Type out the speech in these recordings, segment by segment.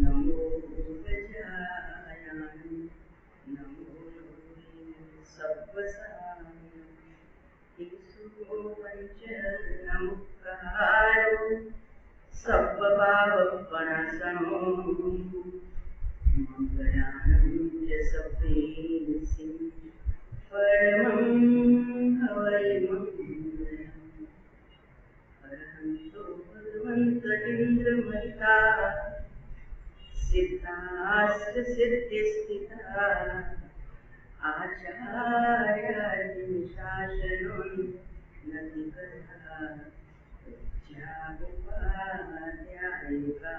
नमो गजानन नमो सब्बसाय ईसु पंच नमस्कारो सब्बभावपणसनो मंगलानं च सप्रेमसि परमं हवै मंगलम् अरहन्तो भगवन्तरिन्द्रमहिता सिद्धास्त्र सिद्धिस्थिता आचार्यादि शासनो नतिकथा ज्ञानोपाध्यायिका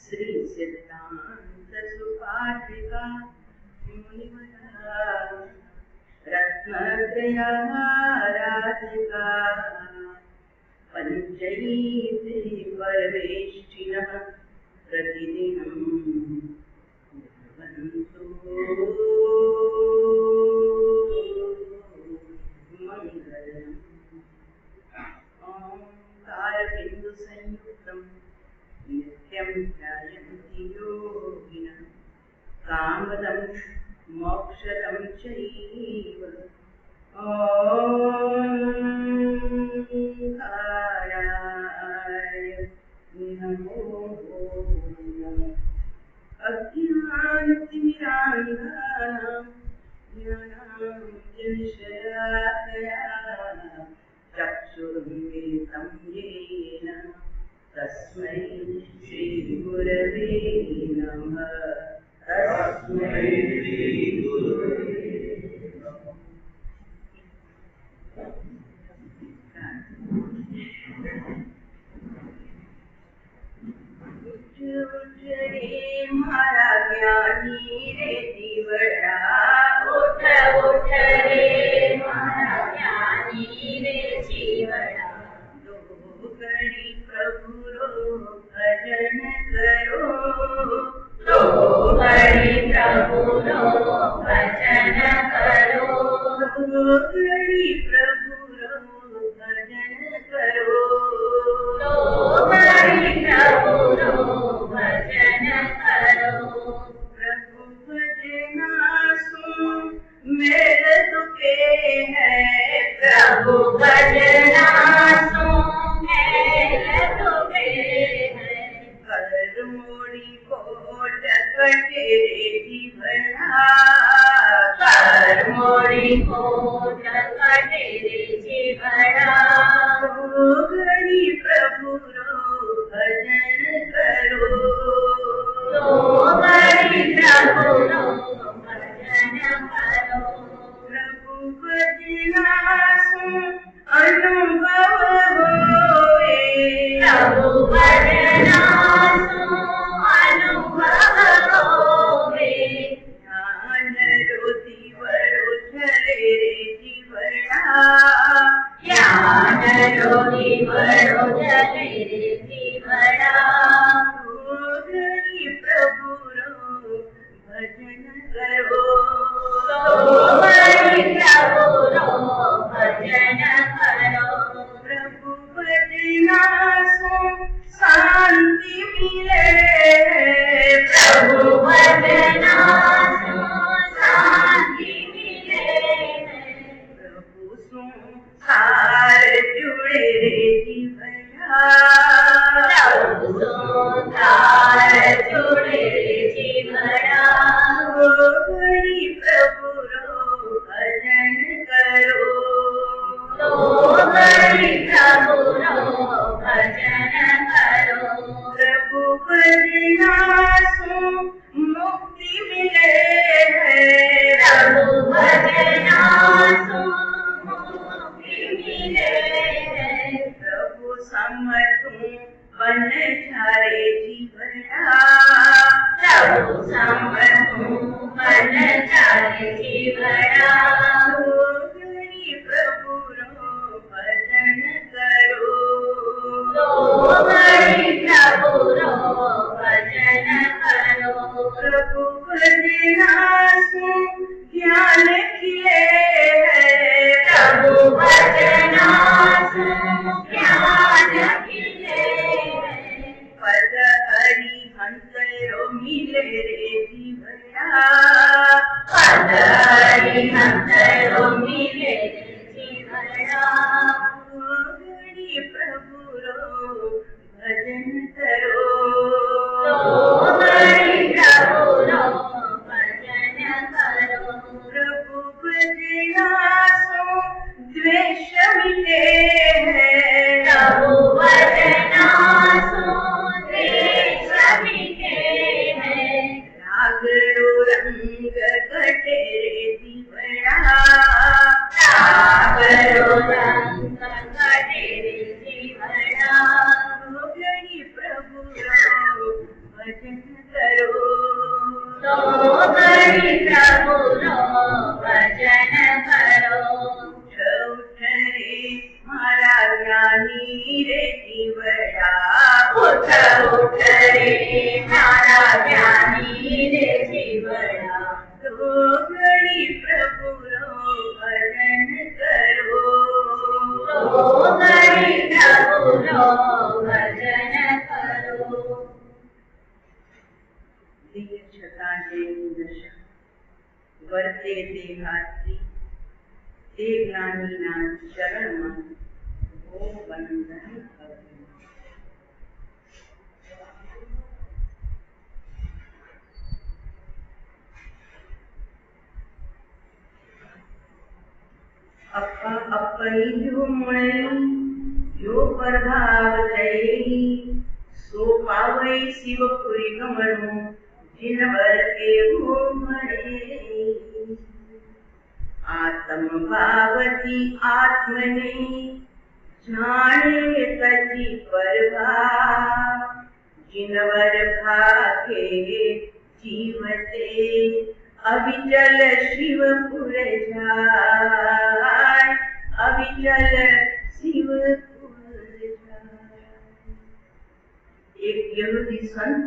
श्री सिद्धांत सुपाठिका मुनिमता रत्नत्रयाराधिका पंचैते परमेष्ठिनः प्रतिदिनं भवन्तु मंगलम्। ओंकारबिंदु संयुक्तं नित्यं ध्यायन्ति योगिनः कामदं मोक्षदं चैव ओंकाराय नमो नमः। अज्ञानतिमिरान्धानां ज्ञानाञ्जनशलाकया चक्षुरुन्मिलितं येन तस्मै श्रीगुरवे नमः। तस्मै श्रीगुरवे उठ रे मारा ज्ञानी रे जीवड़ा उठ उठ रे मारा ज्ञानी रे जीवड़ा दो घड़ी प्रभु रो भजन करो दो घड़ी प्रभु रो भजन करो दो घड़ी प्रभु रो भजन करो दो घड़ी प्रभु रो भजन करो। प्रभु भजना सुन मेल दुखे है प्रभु भजना सुन मेल दुखे है कर मोड़ी कोट कटे जीवना कर मोड़ी कोट कटे जीवना दो घड़ी प्रभु रो भजन करो दो घड़ी प्रभु रो भजन करो। प्रभु भजना सुन अनुभव होए प्रभु भजना सुन अनुभव होए ज्ञान रो दीवरो चले रे जीवना ज्ञान प्रभु भजना सु ज्ञान खिले है, प्रभु भजना सु ज्ञान खिले है, पद हरि हंसरो मिले रे जीवड़ा, पद हरि हंसरो मिले रे जीवड़ा, प्रभु रो भजन करो, प्रभु रो भजन करो, प्रभु भजना सो द्वेष मिटे है, प्रभु भजना सो द्वेष मिटे है, राग रो रंग घटे रे जीवड़ा, राग रो रंग घटे रे जीवड़ा, प्रभु रो भजन करो, तो गणी प्रभु रो भजन करो, उठ रे मारा ज्ञानी रे जीवड़ा, उठ रे मारा ज्ञानी रे जीवड़ा, तो गणी प्रभु रो भजन करो, तो गणी प्रभु रो भजन करो। दिव्य छटा जेवी दशा वर्ते ते हाथी, ते ज्ञानीना चरणમાં ઓ વંદન કરો। અપ્પા અપ્પઈ જો મળે જો પ્રભાવ થઈ, સો પાવઈ શિવપુરી ગમણું જીનવર કેવું મળે, આત્મ ભાવથી આત્મને જાણે તજી પરભાવ, જીનવર ભાગે જીવતે અવિચલ શિવપુર જાય, અવિચલ શિવપુર જાય। એક યહૂદી સંત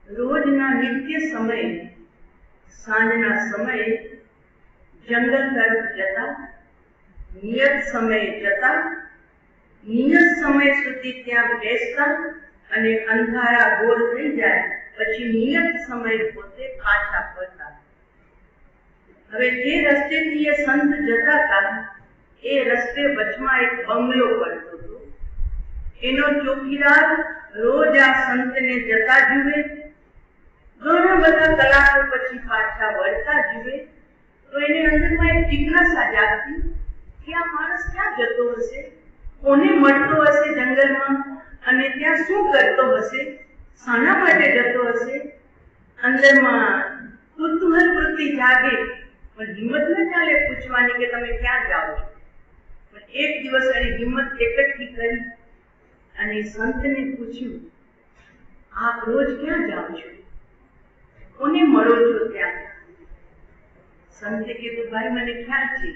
રોજના નિત્ય સમયે સાંજના સમયે જંગલ તરફ જતા, નિયત સમયે જતા, નિયત સમય સુધી ત્યાં બેસતા અને અંધારા ગોળ થઈ જાય પછી નિયત સમયે પોતે પાછા ફરતા। હવે જે રસ્તેથી એ સંત જતા હતા એ રસ્તે વચમાં એક બંગલો પડતો હતો। એનો ચોકીદાર રોજ આ સંતને જતા જુએ, ઘણા બધા કલાકો પછી પાછા વળતા જુએ તો એને અંદરમાં એક જિજ્ઞાસા જાગતી કે આ માણસ ક્યાં જતો હશે, કોને મળતો હશે જંગલમાં અને ત્યાં શું કરતો હશે, શાના માટે જતો હશે। અંદરમાં કુતૂહલ વૃત્તિ જાગે પણ હિંમત ન ચાલે પૂછવાની કે તમે ક્યાં જાઓ છો। પણ એક દિવસ એણે હિંમત એકઠી કરી અને સંતને પૂછ્યું, આપ રોજ ક્યાં જાઓ છો, કોને મળો છો ત્યાં? સંતે કીધું, ભાઈ મને ખ્યાલ છે,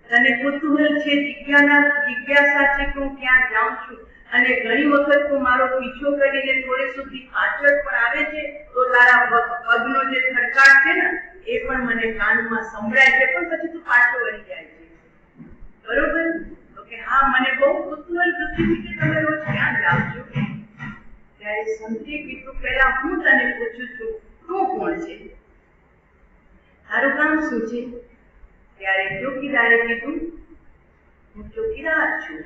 તને કુતૂહલ છે, જિજ્ઞાસા છે કે હું ક્યાં જાઉં છું અને ઘણી વખત તું મારો પીછો કરીને થોડે સુધી પાછળ પણ આવે છે તો તારા પગનો જે ખડકાટ છે ને એ પણ મને કાનમાં સંભળાય છે, પણ પછી તું પાછો વળી જાય છે, બરોબર? તો કે હા, મને બહુ કુતૂહલ વૃત્તિ છે કે તમે રોજ ક્યાં જાઓ છો। ત્યારે સંતે કીધું, પહેલા હું તને પૂછું છું, તું કોણ છે, તારું કામ શું છે? ત્યારે ચોકીદારે કીધું, હું ચોકીદાર છું,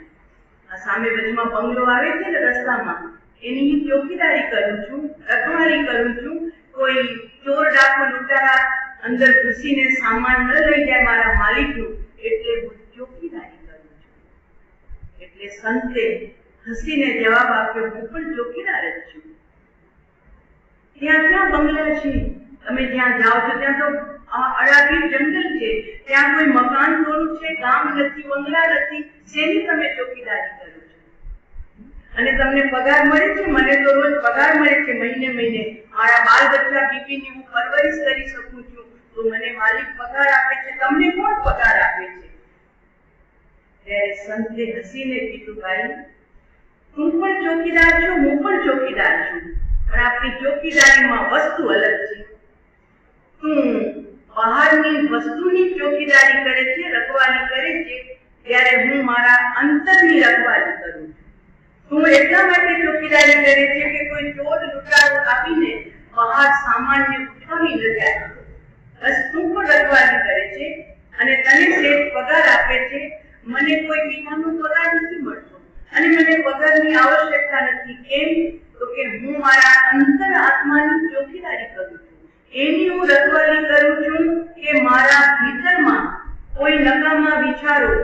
આ સામે વચમાં બંગલો આવે છે ને રસ્તામાં, એની ચોકીદારી કરું છું, રખવાળી કરું છું, કોઈ ચોર ડાકુ લૂંટારા અંદર ઘૂસીને સામાન ન લઈ જાય મારા માલિકનું, એટલે હું ચોકીદારી કરું છું। એટલે સંતે હસીને જવાબ આપ્યો, હું પણ ચોકીદાર જ છું। ત્યાં ક્યાં બંગલા છે, તમે જ્યાં જાઓ છો ત્યાં તો અડાબી જંગલ છે, ત્યાં કોઈ મકાન થોડું છે, ગામ નથી, બંગલા નથી, શેની તમે ચોકીદારી કરો છો? અને તમને પગાર મળે છે? મને તો રોજ પગાર મળે છે, મહિને મહિને મારા બાલ બચ્ચા બીબીની હું પરવરિશ કરી શકું છું, તો મને માલિક પગાર આપે છે, તમને કોણ પગાર આપે છે? ત્યારે સંતે હસીને કીધું, ભાઈ તું પણ ચોકીદાર છો, હું પણ ચોકીદાર છું, પણ આપણી ચોકીદારીમાં વસ્તુ વસ્તુની ચોકીદારી કરે છે, રખવાલી કરે છે, ત્યારે હું મારા અંતરની રખવાલી કરું છું. હું એટલા માટે ચોકીદારી કરે છે કે કોઈ ચોર લૂંટારો આવીને બહાર સામાન્ય ઉઠાવી ન જાય. બસ તું પણ રખવાલી કરે છે અને તને શેઠ પગાર આપે છે. મને કોઈ બીજાનો પગાર નથી મળતો અને મને પગારની આવશ્યકતા નથી. કેમ? તો કે હું મારા અંતર આત્માની ચોકીદારી કરું છું. એની હું રખવાલી કરું છું કે મારા ભીતરમાં કોઈ નકામા વિચારો,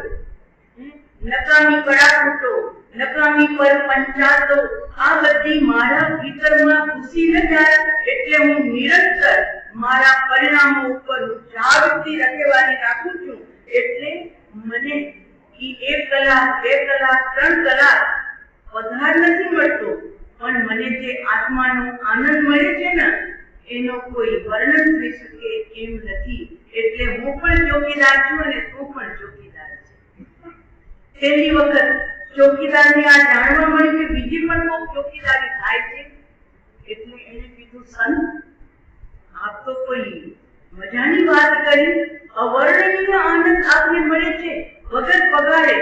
નકામી કડાકૂટો, નકામી પર પંચાતો આ બધી મારા ભીતરમાં ઘૂસી ન જાય. એટલે હું નિરંતર મારા પરિણામો ઉપર જાગૃતિ રખેવાની રાખું છું. એટલે મને 1 કલાક, 2 કલાક, 3 કલાક પગાર નથી મળતો, પણ મને જે આત્માનો આનંદ મળે છે ને એનો કોઈ વર્ણન થઈ શકે એમ નથી. એટલે હું પણ ચોકીદાર છું અને તું પણ ચોકીદાર છે. પહેલી વખત ચોકીદારને આ જાણવા મળ્યું કે બીજી પણ કોક ચોકીદારી થાય છે. એટલે એને કીધું, સંત આપ તો કોઈ મજાની વાત કરી, અવર્ણનીય આનંદ આપને મળે છે વગર પગારે.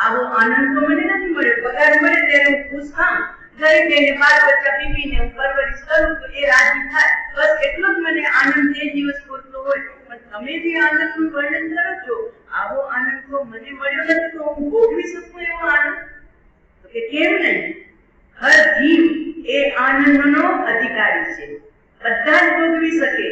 આવો આનંદ તો મને નથી મળ્યો. પગાર મળે ત્યારે હું ખુશ થાઉં, ઘરે જઈને બાર બચ્ચા બીબીને હું પરવરિશ કરું તો એ રાજી થાય. બસ એટલો જ મને આનંદ તે દિવસ પૂરતો હોય. પણ તમે જે આનંદનું વર્ણન કરો છો, આવો આનંદ તો મને મળ્યો નથી, તો હું ભોગવી શકું એવો આનંદ? તો કે કેમ નહીં? હર જીવ એ આનંદનો અધિકારી છે. બધા જ ભોગવી શકે,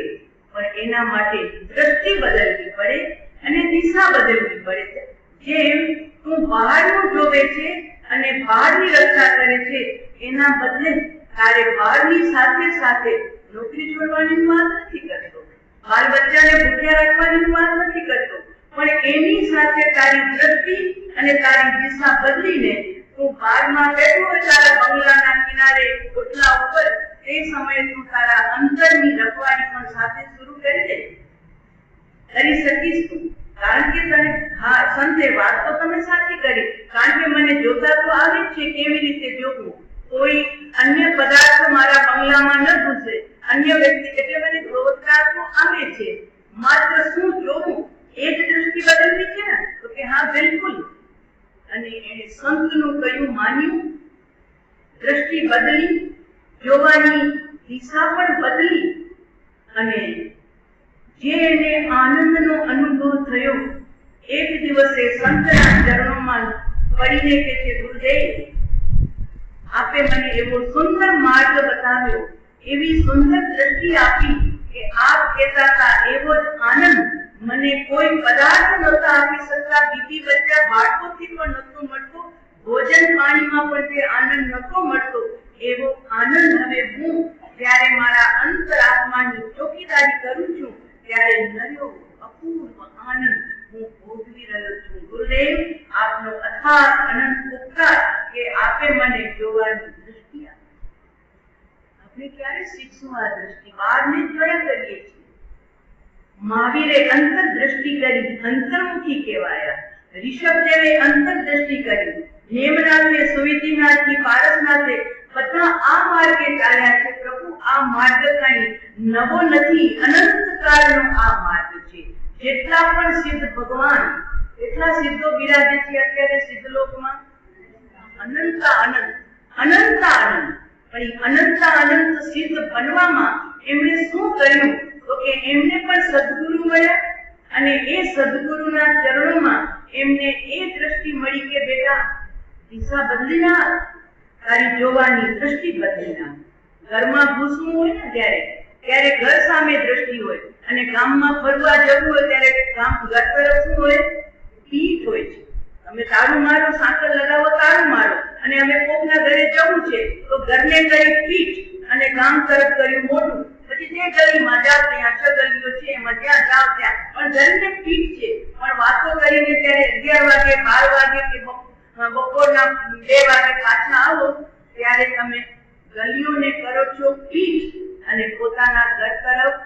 પણ એના માટે દ્રષ્ટિ બદલવી પડે અને દિશા બદલવી પડે. જેમ તું બહારનું જોવે છે અને બહારની રક્ષા કરે છે, એના બદલે તારે બહારની સાથે સાથે નોકરી છોડવાની વાત નથી કરતો, બાળ બચ્ચાને ભૂખ્યા રાખવાની વાત નથી કરતો, પણ એની સાથે તારી દ્રષ્ટિ અને તારી દિશા બદલીને તું બહારમાં બેઠો હોય તારા બંગલાના કિનારે ઓટલા ઉપર, તે સમયે તું તારા અંતરની રખવાળી પણ સાથે શરૂ કરી દે. કરી શકીશ તું? કારણ કે તને સંતે વાત તો તમે સાચી કરી. કારણ કે મને જોતા તો આવે છે કેવી રીતે જોવું. કોઈ અન્ય પદાર્થ મારા બંગલામાં ન ઘૂસે, અન્ય વ્યક્તિ, એટલે મને જોતા તો આવે છે. માત્ર શું જોવું એ જ દ્રષ્ટિ બદલવી છે ને? તો કે હા, બિલકુલ. અને એને સંતનું કયું માન્યું, દ્રષ્ટિ બદલી, જોવાની દિશા પણ બદલી. અને જે એને આનંદનો અનુભવ થયો, એક દિવસે સંતના ચરણોમાં પડીને કે છે, ગુરુદેવ આપે મને એવો સુંદર માર્ગ બતાવ્યો, એવી સુંદર દ્રષ્ટિ આપી કે આપ કહેતા હતા એવો જ આનંદ મને કોઈ પદાર્થ નહોતા આપી શકતા, બીબી બચ્ચા બાળકોથી પણ નહોતો મળતો, ભોજન પાણીમાં પણ જે આનંદ નહોતો મળતો, એવો આનંદ હવે હું જ્યારે મારા અંતરાત્માની ચોકીદારી કરું છું ત્યારે નર્યો અપૂર્વ આનંદ હું ભોગવી રહ્યો છું. ગુરુદેવ આપનો અથાગ અનંત ઉપકાર કે આપે મને જોવાની દ્રષ્ટિ આપી. આપણે ક્યારે શીખશું આ દ્રષ્ટિ? બહારને જોયા કરીએ છીએ. મહાવીરે અંતરદ્રષ્ટિ કરી, અંતર્મુખી કહેવાયા. ઋષભદેવે અંતરદ્રષ્ટિ કરી. નેમનાથે, સુવિધિનાથથી, પારસનાથે બધા આ માર્ગે ચાલ્યા છે. પ્રભુ આ માર્ગ કઈ નવો નથી, અનંત કાળનો આ માર્ગ છે. જેટલા પણ સિદ્ધ ભગવાન, એટલા સિદ્ધો બિરાજે છે અત્યારે સિદ્ધલોકમાં. અનંત આનંદ, અનંત આનંદ. પણ અનંત આનંદ સિદ્ધ બનવામાં એમણે શું કર્યું? તો કે એમને પણ સદગુરુ મળ્યા અને એ સદગુરુના ચરણોમાં એમને એ દ્રષ્ટિ મળી કે બેટા દિશા બદલી નાખ, તારી જોવાની દ્રષ્ટિ બદલી નાખ. ઘરમાં ઘૂસવું હોય ને ત્યારે ઘર સામે દ્રષ્ટિ હોય, અને ગામમાં ફરવા જવું હોય ત્યારે ઘર તરફ શું હોય? પીઠ હોય છે. તમે તાળું મારો, સાંકળ લગાવો, તાળું મારો, અને અમે કોકના ઘરે જવું છે તો ઘરને કરી પીઠ અને ગામ તરફ કર્યું મોઢું. પછી જે ગલીમાં જાવ ત્યાં 6 ગલીઓ છે, એમાં જ્યાં જાવ ત્યાં પણ ઘરને પીઠ છે. પણ વાતો કરીને ત્યારે 11 વાગે, 12 વાગે કે બપોરના 2 વાગે પાછા આવો ત્યારે તમે ગલીઓને કરો છો પીઠ અને પોતાના ઘર તરફ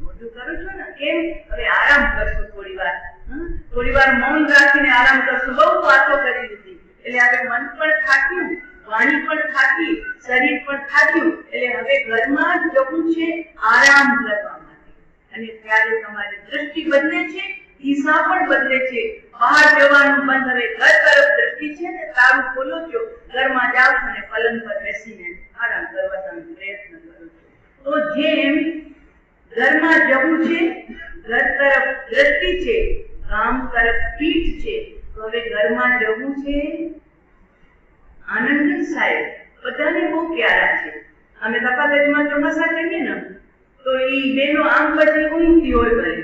મોઢું કરો છો ને. કેમ? હવે આરામ કરશું થોડી વાર મૌન રાખીને આરામ કરશું. બહુ વાતો કરી દીધી એટલે હવે મન પણ થાક્યું, વાણી પણ થાકી, શરીર પણ થાક્યું. એટલે હવે ઘરમાં જ જવું છે આરામ કરવા માટે. અને ત્યારે તમારી દ્રષ્ટિ બદલે છે, દિશા પણ બદલે છે. બહાર જવાનું બંધ, હવે ઘર તરફ દ્રષ્ટિ છે ને તારું ખોલો છો, ઘરમાં જાઓ છો ને પલંગ પર બેસીને આરામ કરવા તમે પ્રયત્ન કરો છો. તો જેમ ઘરમાં જવું છે, ઘર તરફ દ્રષ્ટિ છે, કામ તરફ પીઠ છે, તો હવે ઘરમાં જવું છે. આનંદ સાહેબ બધાને બહુ પ્યારા છે. અમે તફાવતમાં ચોમાસા કહીએ ને તો એ બેનો આમ પછી ઊંઘતી હોય ભલે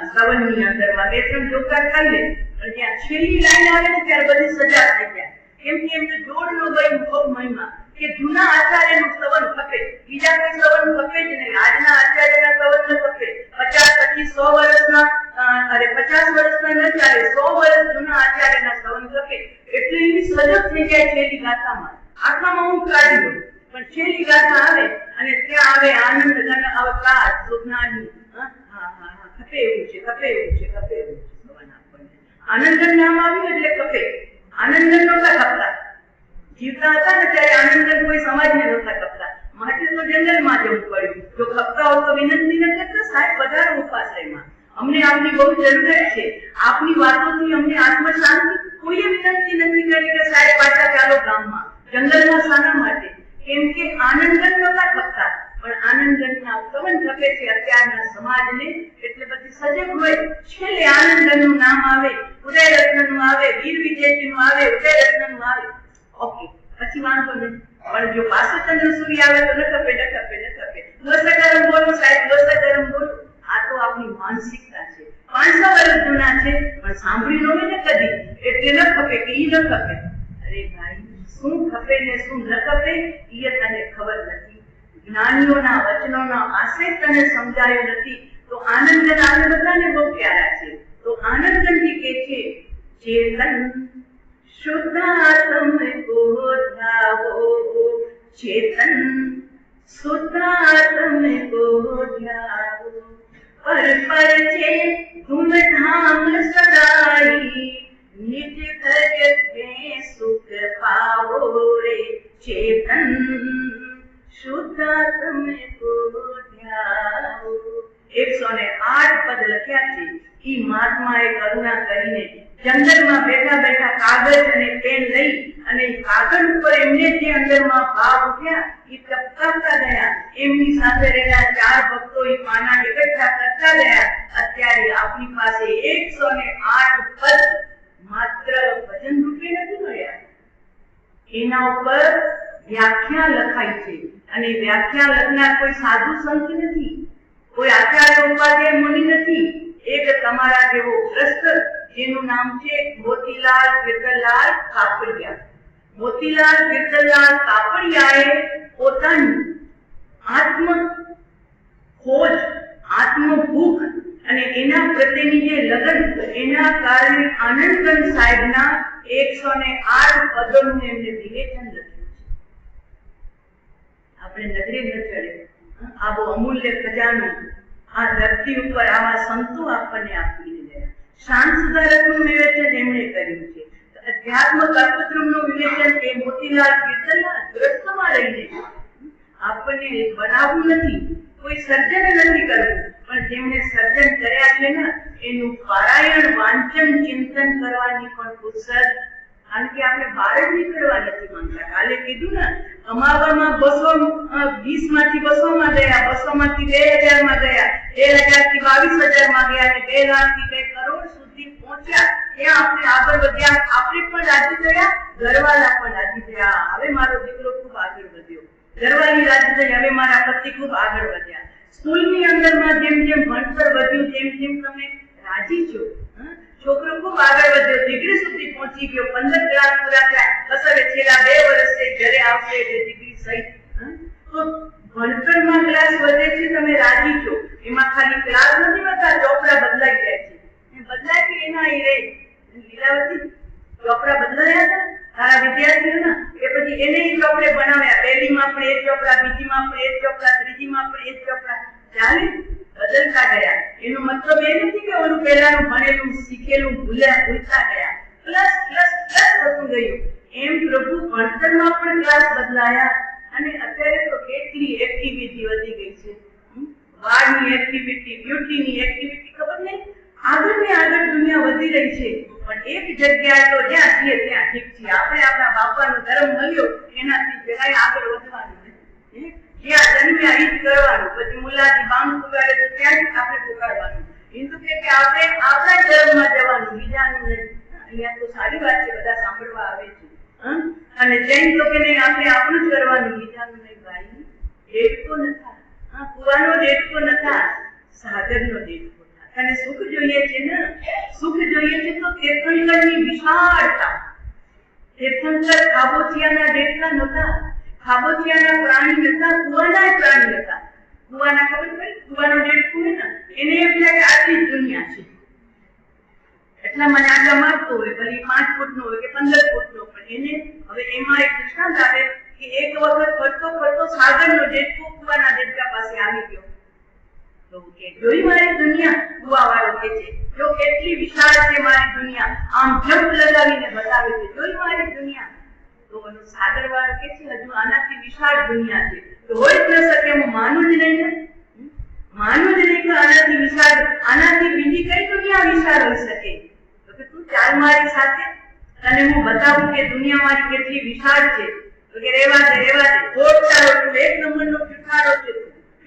શ્રવણની અંદરમાં 2-3 જોકા ખાઈ લે, પણ જ્યાં છેલ્લી લાઈન આવે ને ત્યારે બધી સજા થઈ જાય. કેમ કે એમને જોડ નો ગઈ ભોગ મહિમા કે જૂના આચાર્યનું શ્રવણ ખપે, બીજા કોઈ શ્રવણ ખપે જ નહીં. આજના આચાર્યના શ્રવણ ન ખપે. 50-25-100 વર્ષના 50 વર્ષના ન ચાલે, 100 વર્ષ જૂના આચાર્યના શ્રવણ ખપે. એટલે એવી સજગ થઈ જાય છેલ્લી ગાથામાં. આત્મામાં ઊંઘ કાઢી દો, પણ છેલ્લી ગાથા આવે અને ત્યાં આવે આનંદ ઘન અવતાર સુજ્ઞાની. ખપે એવું છે, ખપે એવું છે, ખપે એવું છે. આનંદન નામ આવ્યું એટલે ખપે. આનંદન નહોતા ખપતા, જીવતા હતા ને ત્યારે આનંદન કોઈ સમાજને નહોતા ખપતા, માટે તો જંગલમાં જવું પડ્યું. જો ખપતા હોય તો વિનંતી ન કરતા, સાહેબ વધારે ઉપાશ્રયમાં, અમને આપની બહુ જરૂરત છે, આપની વાતોથી અમને આત્મ શાંતિ. કોઈએ વિનંતી નથી કરી કે સાહેબ પાછા ચાલો ગામમાં, જંગલમાં શાના માટે? કેમ કે આનંદન નહોતા ખપતા, પણ આનંદનના ઉત્તમન ખપે છે અત્યારના સમાજને. એટલે બધી સજગ હોય. છેલ્લે આનંદનનું નામ આવે, ઉદયરત્નનું આવે, વીર વિજયજીનું આવે, ઉદયરત્નનું આવે, ઓકે, પછી વાંધો નહીં. પણ જો પાસોચંદ્ર સૂર્ય આવે તો ન ખપે, ન ખપે, ન ખપે. લોસા ગરમ બોલો સાહેબ, લોસા ગરમ બોલો. આ તો આપણી માનસિકતા છે. 500 વર્ષ જૂના છે, પણ સાંભળ્યું ન હોય ને કદી, એટલે ન ખપે કે ઈ ન ખપે. અરે ભાઈ, શું ખપે ને શું ન ખપે એ તને ખબર નથી. જ્ઞાનીઓના વચનોનો આશય તને સમજાયો નથી. તો આનંદન આપણે બધાને બહુ પ્યારા છે. તો આનંદનજી કે છે ચેતન શુદ્ધાત્મ કો ધ્યાવો, ચેતન શુદ્ધાત્મ કો ધ્યાવો, પર પર છે ધૂમધામ સદાઈ, નિજ ઘર में सुख पाओ रे, चेतन शुद्धात्म को ध्याओ. 108 પદ લખ્યા છે. ઈ મહાત્માએ કરુણા કરીને જંગલમાં બેઠા બેઠા કાગળ અને પેન લઈ અને કાગળ ઉપર એમને જે અંદરમાં ભાવ ઉઠ્યા એ તપતા ગયા. એમની સાથે રહેલા 4 ભક્તો એ પાના એકઠા કરતા ગયા. અત્યારે આપણી પાસે 108 પદ માત્ર ભજન રૂપે નથી મળ્યા, એના ઉપર વ્યાખ્યા લખાઈ છે. અને વ્યાખ્યા લખનાર કોઈ સાધુ સંત નથી, કોઈ આચાર્ય ઉપાધ્યાય મુનિ નથી. એક તમારા જેવો ભ્રષ્ટ, જેનું નામ છે મોતીલાલ કીર્તનલાલ કાપડિયા. મોતીલાલ કીર્તનલાલ કાપડિયાએ પોતાની આત્મ ખોજ, આત્મ ભૂખ અને એના પ્રત્યેની જે લગન, એના કારણે આનંદન સાહેબના 108 પદોનું એમને વિવેચન લખ્યું છે. આપણે નજરે ન ચડે. આ બહુ અમૂલ્ય ખજાનો આ ધરતી ઉપર આવા સંતો આપણને આપીને ગયા. શાંત સુધારકનું વિવેચન એમણે કર્યું છે. અધ્યાત્મ કલ્પદ્રુમનું વિવેચન એ મોતીલાલ કીર્તનલાલ ગ્રસ્તમાં રહીને. આપણને બનાવવું નથી, કોઈ સર્જન નથી કરવું, પણ જેમને સર્જન કર્યા છે ને એનું પારાયણ, વાંચન, ચિંતન કરવાની પણ ફુરસદ. કારણ કે આપણે બહાર જ નીકળવા નથી માંગતા. કાલે કીધું ને, કમાવામાં 220 માંથી 200 માં ગયા, 200 માંથી 2000 માં ગયા, 2000 થી 22,000 માં ગયા, અને 2 લાખ થી 2 કરોડ સુધી પહોંચ્યા. ત્યાં આપણે આગળ વધ્યા, આપણે પણ રાજી થયા, ઘરવાળા પણ રાજી થયા. હવે મારો દીકરો ખૂબ આગળ વધ્યો, ઘરવાળી રાજી થઈ, હવે મારા પતિ ખૂબ આગળ વધ્યા. સ્કૂલની અંદરમાં જેમ જેમ ભણતર વધ્યું તેમ તેમ તમે રાજી છો. છોકરો ખૂબ આગળ વધ્યો, ડિગ્રી સુધી પહોંચી ગયો, 15 ક્લાસ પૂરા થયા, બસ હવે છેલ્લા 2 વર્ષે ઘરે આવશે એટલે ડિગ્રી સહિત. તો ભણતરમાં ક્લાસ વધે છે, તમે રાજી છો. એમાં ખાલી ક્લાસ નથી વધતા, ચોપડા બદલાઈ જાય છે. બદલાય કે એના એ રે લીલાવતી ચોપડા બદલાયા હતા તારા વિદ્યાર્થીઓના, એ પછી એને એ ચોપડે બનાવ્યા. પહેલીમાં પણ એ ચોપડા, બીજીમાં પણ એ ચોપડા, ત્રીજીમાં પણ એ ચોપડા, ચાલે બદલતા ગયા. એનો મતલબ એ નથી કે ઓનું પહેલાનું ભણેલું શીખેલું ભૂલતા ગયા. પ્લસ પ્લસ પ્લસ થતું ગયું. એમ પ્રભુ ભણતરમાં પણ ક્લાસ બદલાયા. અને અત્યારે તો કેટલી એક્ટિવિટી વધી ગઈ છે. વાળની એક્ટિવિટી, બ્યુટીની એક્ટિવિટી, ખબર નહીં આગળ ને આગળ દુનિયા વધી રહી છે. પણ એક જગ્યાએ તો જ્યાં છીએ ત્યાં ઠીક છીએ. આપણે આપણા બાપાનો ધર્મ મળ્યો એનાથી જરાય આગળ વધવાનું નથી. જ્યાં જન્મ્યા ઈ જ કરવાનું. પછી મુલાજી બાંગ પુગાડે તો ત્યાં જ આપણે પુગાડવાનું. હિન્દુ કે આપણે આપણા ધર્મમાં જવાનું, બીજાનું નહીં. અહીંયા તો સારી વાત છે, બધા સાંભળવા આવે છે. અને જૈન તો કે નહીં, આપણે આપણું જ કરવાનું, બીજાનું નહીં. ભાઈ ડેટકો નથા, કુવાનો ડેટકો નથા, સાગરનો ડેટકો. અને સુખ જોઈએ છે ને, સુખ જોઈએ છે તો તીર્થંકરની વિશાળતા. તીર્થંકર ખાબોચિયાના ડેટકા નહોતા, ખાબોચિયાના પ્રાણી નતા, કુવાના પ્રાણી હતા. કુવાના ખબર પડી, કુવાનો ડેટકો હોય ને એને એમ થાય કે આટલી જ દુનિયા છે, એટલા મને આગળ મારતો હોય, ભલે 5 ફૂટનો હોય કે 15 ફૂટનો. પણ એને હવે એમાં એક દૃષ્ટાંત આવે કે એક વખત ફરતો ફરતો સાગરનો ડેટકો કુવાના ડેટકા પાસે આવી ગયો. તો કે જોઈ મારી દુનિયા, કુવાવાળો કે છે, જો કેટલી વિશાળ છે મારી દુનિયા, આમ જંપ લગાવીને બતાવે છે, જોઈ મારી દુનિયા. તો સાગરવાળો કે છે હજુ આનાથી વિશાળ દુનિયા છે. તો હોય જ ન શકે, હું માનું જ નહીં ને, માનું જ નહીં કે આનાથી વિશાળ, આનાથી બીજી કઈ દુનિયા વિશાળ હોઈ શકે. તો કે તું ચાલ મારી સાથે, અને હું બતાવું કે દુનિયા મારી કેટલી વિશાળ છે. તો કે રેવા દે, ખોટતા તું એક નંબરનો જુઠ્ઠારો છે,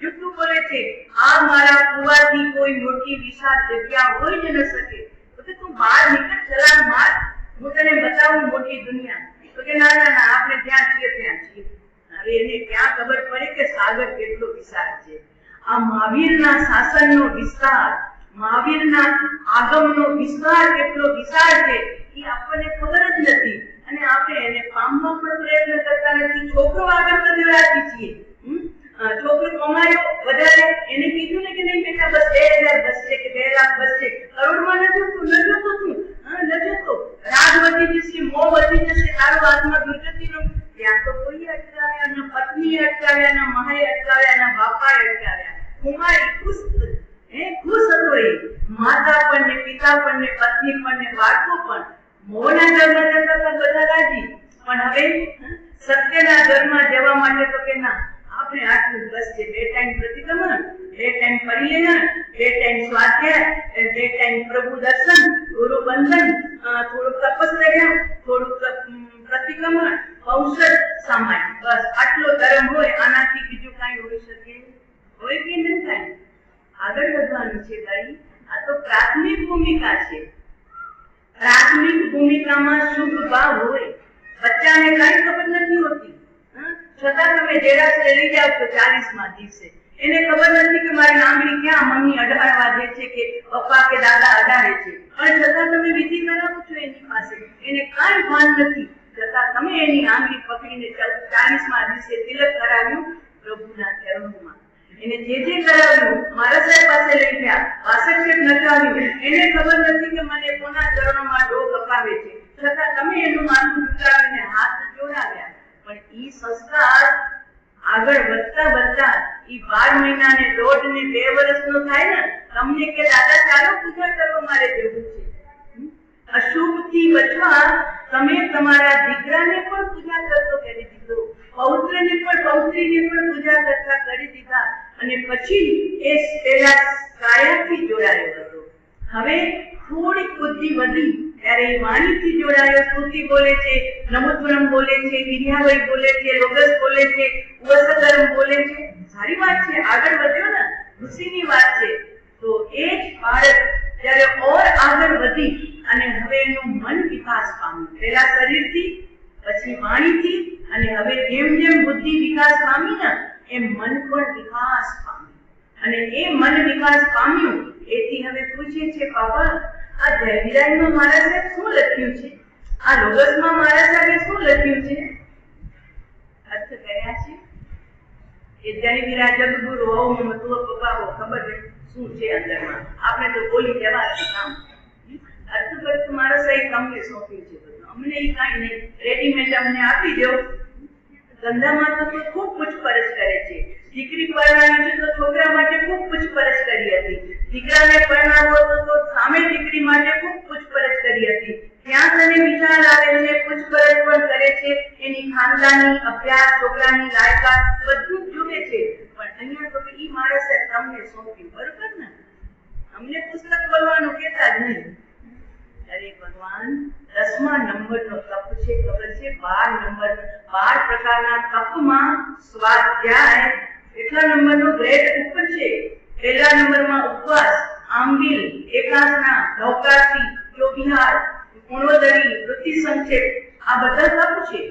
જુઠ્ઠું બોલે છે. આ મારા કુવાથી કોઈ મોટી વિશાળ જગ્યા હોઈ જ ન શકે. તો કે તું બહાર નીકળ, છલાંગ માર, હું તને બતાવું મોટી દુનિયા. તો કે ના ના ના, આપણે જ્યાં છીએ ત્યાં છીએ. હવે એને ક્યાં ખબર પડે કે સાગર કેટલો વિશાળ છે. આ મહાવીરના શાસનનો વિસ્તાર, મહાવીરના આગમનો વિસ્તાર કેટલો વિશાળ છે એ આપણને ખબર જ નથી. અને આપણે એને પામવા પણ પ્રયત્ન કરતા નથી. છોકરો આગળ વધવાથી છીએ, છોકરો કમાયો વધારે, એને કીધું ને કે નહીં બેટા બસ 2000 બસ છે કે 2 લાખ બસ છે, કરોડમાં ન જોતું, ન જોતો તું, ન જોતો. રાગ વધી જશે, મોહ વધી જશે, તારો આત્મા દુર્ગતિનો. ત્યાં તો કોઈ અટકાવ્યા, ન પત્ની અટકાવ્યા, ન મહાઈ અટકાવ્યા, ન બાપા અટકાવ્યા. કુમારી ખુશ હતો, એ માતા પણ ને પિતા પણ ને પત્ની પણ ને બાળકો પણ. મોહના ઘરમાં જતા હતા બધા રાજી, પણ હવે સત્યના ઘરમાં જવા માટે તો કે ના, આપણે આટલું બસ છે. 2 ટાઈમ પ્રતિક્રમણ, 2 ટાઈમ પરિયન, 2 ટાઈમ સ્વાધ્યાય, 2 ટાઈમ પ્રભુ દર્શન, ગુરુ બંધન, થોડુંક તપસ્યા, થોડુંક પ્રતિક્રમણ, ઔષધ સામાય, બસ આટલો ધર્મ હોય. આનાથી બીજું કઈ હોઈ શકે? હોય કે નહીં થાય? આગળ વધવાનું છે ભાઈ. આ તો પ્રાથમિક ભૂમિકા છે. પ્રાથમિક ભૂમિકામાં શુભ ભાવ હોય. બચ્ચાને કઈ ખબર નથી હોતી, છતાં તમે દેરાસરે લઈ જાવ તો 40મા દિવસે એને ખબર નથી કે મારી આંગળી ક્યાં મમ્મી અડાડવા દે છે કે પપ્પા કે દાદા અડાડે છે. પણ છતાં તમે વિધિ કરાવો છો એની પાસે, એને કઈ ભાન નથી. છતાં તમે એની આંગળી પકડીને 40મા દિવસે તિલક કરાવ્યું પ્રભુના ચરણોમાં. એને જે કરાવ્યું મારા સાહેબ પાસે લઈ ગયા, વાસક્ષેપ નચાવ્યું, એને ખબર નથી કે મને કોના ચરણોમાં ડોક અપાવે છે. છતાં તમે એનું માથું ઝુકાવીને હાથ જોડાવ્યા. પણ ઈ સંસ્કાર આગળ વધતા વધતા ઈ 12 મહિના ને 1.5 ને 2 વર્ષનો થાય ને, તમને કે દાદા ચાલો પૂજા કરવા મારે જવું છે. અશુભથી બચવા તમે તમારા દીકરાને પણ પૂજા કરતો કરી દીધો, પૌત્રને પણ પૌત્રીને પણ પૂજા કરતા કરી દીધા. અને પછી એ પેલા કાયાથી જોડાયો હતો. હવે થોડી બુદ્ધિ વધી ત્યારે એ વાણીથી જોડાયો. સ્તુતિ બોલે છે, નમોત્તરમ બોલે છે, વિદ્યાવય બોલે છે, લોગસ બોલે છે, ઉવસકરમ બોલે છે. સારી વાત છે, આગળ વધ્યો ને, ખુશીની વાત છે. તો એ જ બાળક જ્યારે ઓર આગળ વધી અને હવે એનું મન વિકાસ પામ્યું. પહેલા શરીરથી, પછી વાણીથી, અને હવે જેમ જેમ બુદ્ધિ વિકાસ પામી ને એમ મન પણ વિકાસ પામ્યું. અને એ મન વિકાસ પામ્યું એથી હવે પૂછે છે, પાપા આ જયવિરાજમાં મારા સાહેબ શું લખ્યું છે? આ લોગસમાં મારા સાહેબે શું લખ્યું છે? અર્થ કર્યા છે એ જય વિરાજ જગગુરુ ઓમ મત્વ પપ્પા ખબર શું છે અંદરમાં. આપણે તો બોલી જવા છે કામ. અર્થ કર્ત મારા સાહેબ તમને સોંપ્યું છે બધું. અમને એ કાંઈ નહીં, રેડીમેડ અમને આપી દો. ધંધામાં તો ખૂબ પૂછપરછ કરે છે. દીકરી પરણાવી છે તો છોકરા માટે ખૂબ પૂછપરછ કરી હતી. દીકરાને પરણાવો તો સામે દીકરી માટે ખૂબ પૂછપરછ કરી હતી. ત્યાં તને વિચાર આવે છે, પૂછપરછ પણ કરે છે. એની ખાનદાની, અભ્યાસ, છોકરાની લાયકાત બધું જ જુએ છે. પણ અહીંયા તો ઈ મારે છે તમને સોંપ્યું, બરોબર ને? અમને પુસ્તક બોલવાનું કહેતા જ નહીં. અરે ભગવાન, 10મા નંબરનો તપ છે, ખબર છે? 12 પ્રકારના તપમાં સ્વાધ્યાય એટલા નંબરનો ગ્રેડ ઉપર છે. પહેલા નંબરમાં ઉપવાસ, આંબીલ, એકાસના, નૌકાસી, ચોવિહાર, ગુણોદરી, વૃત્તિ સંક્ષેપ, આ બધા તપ છે.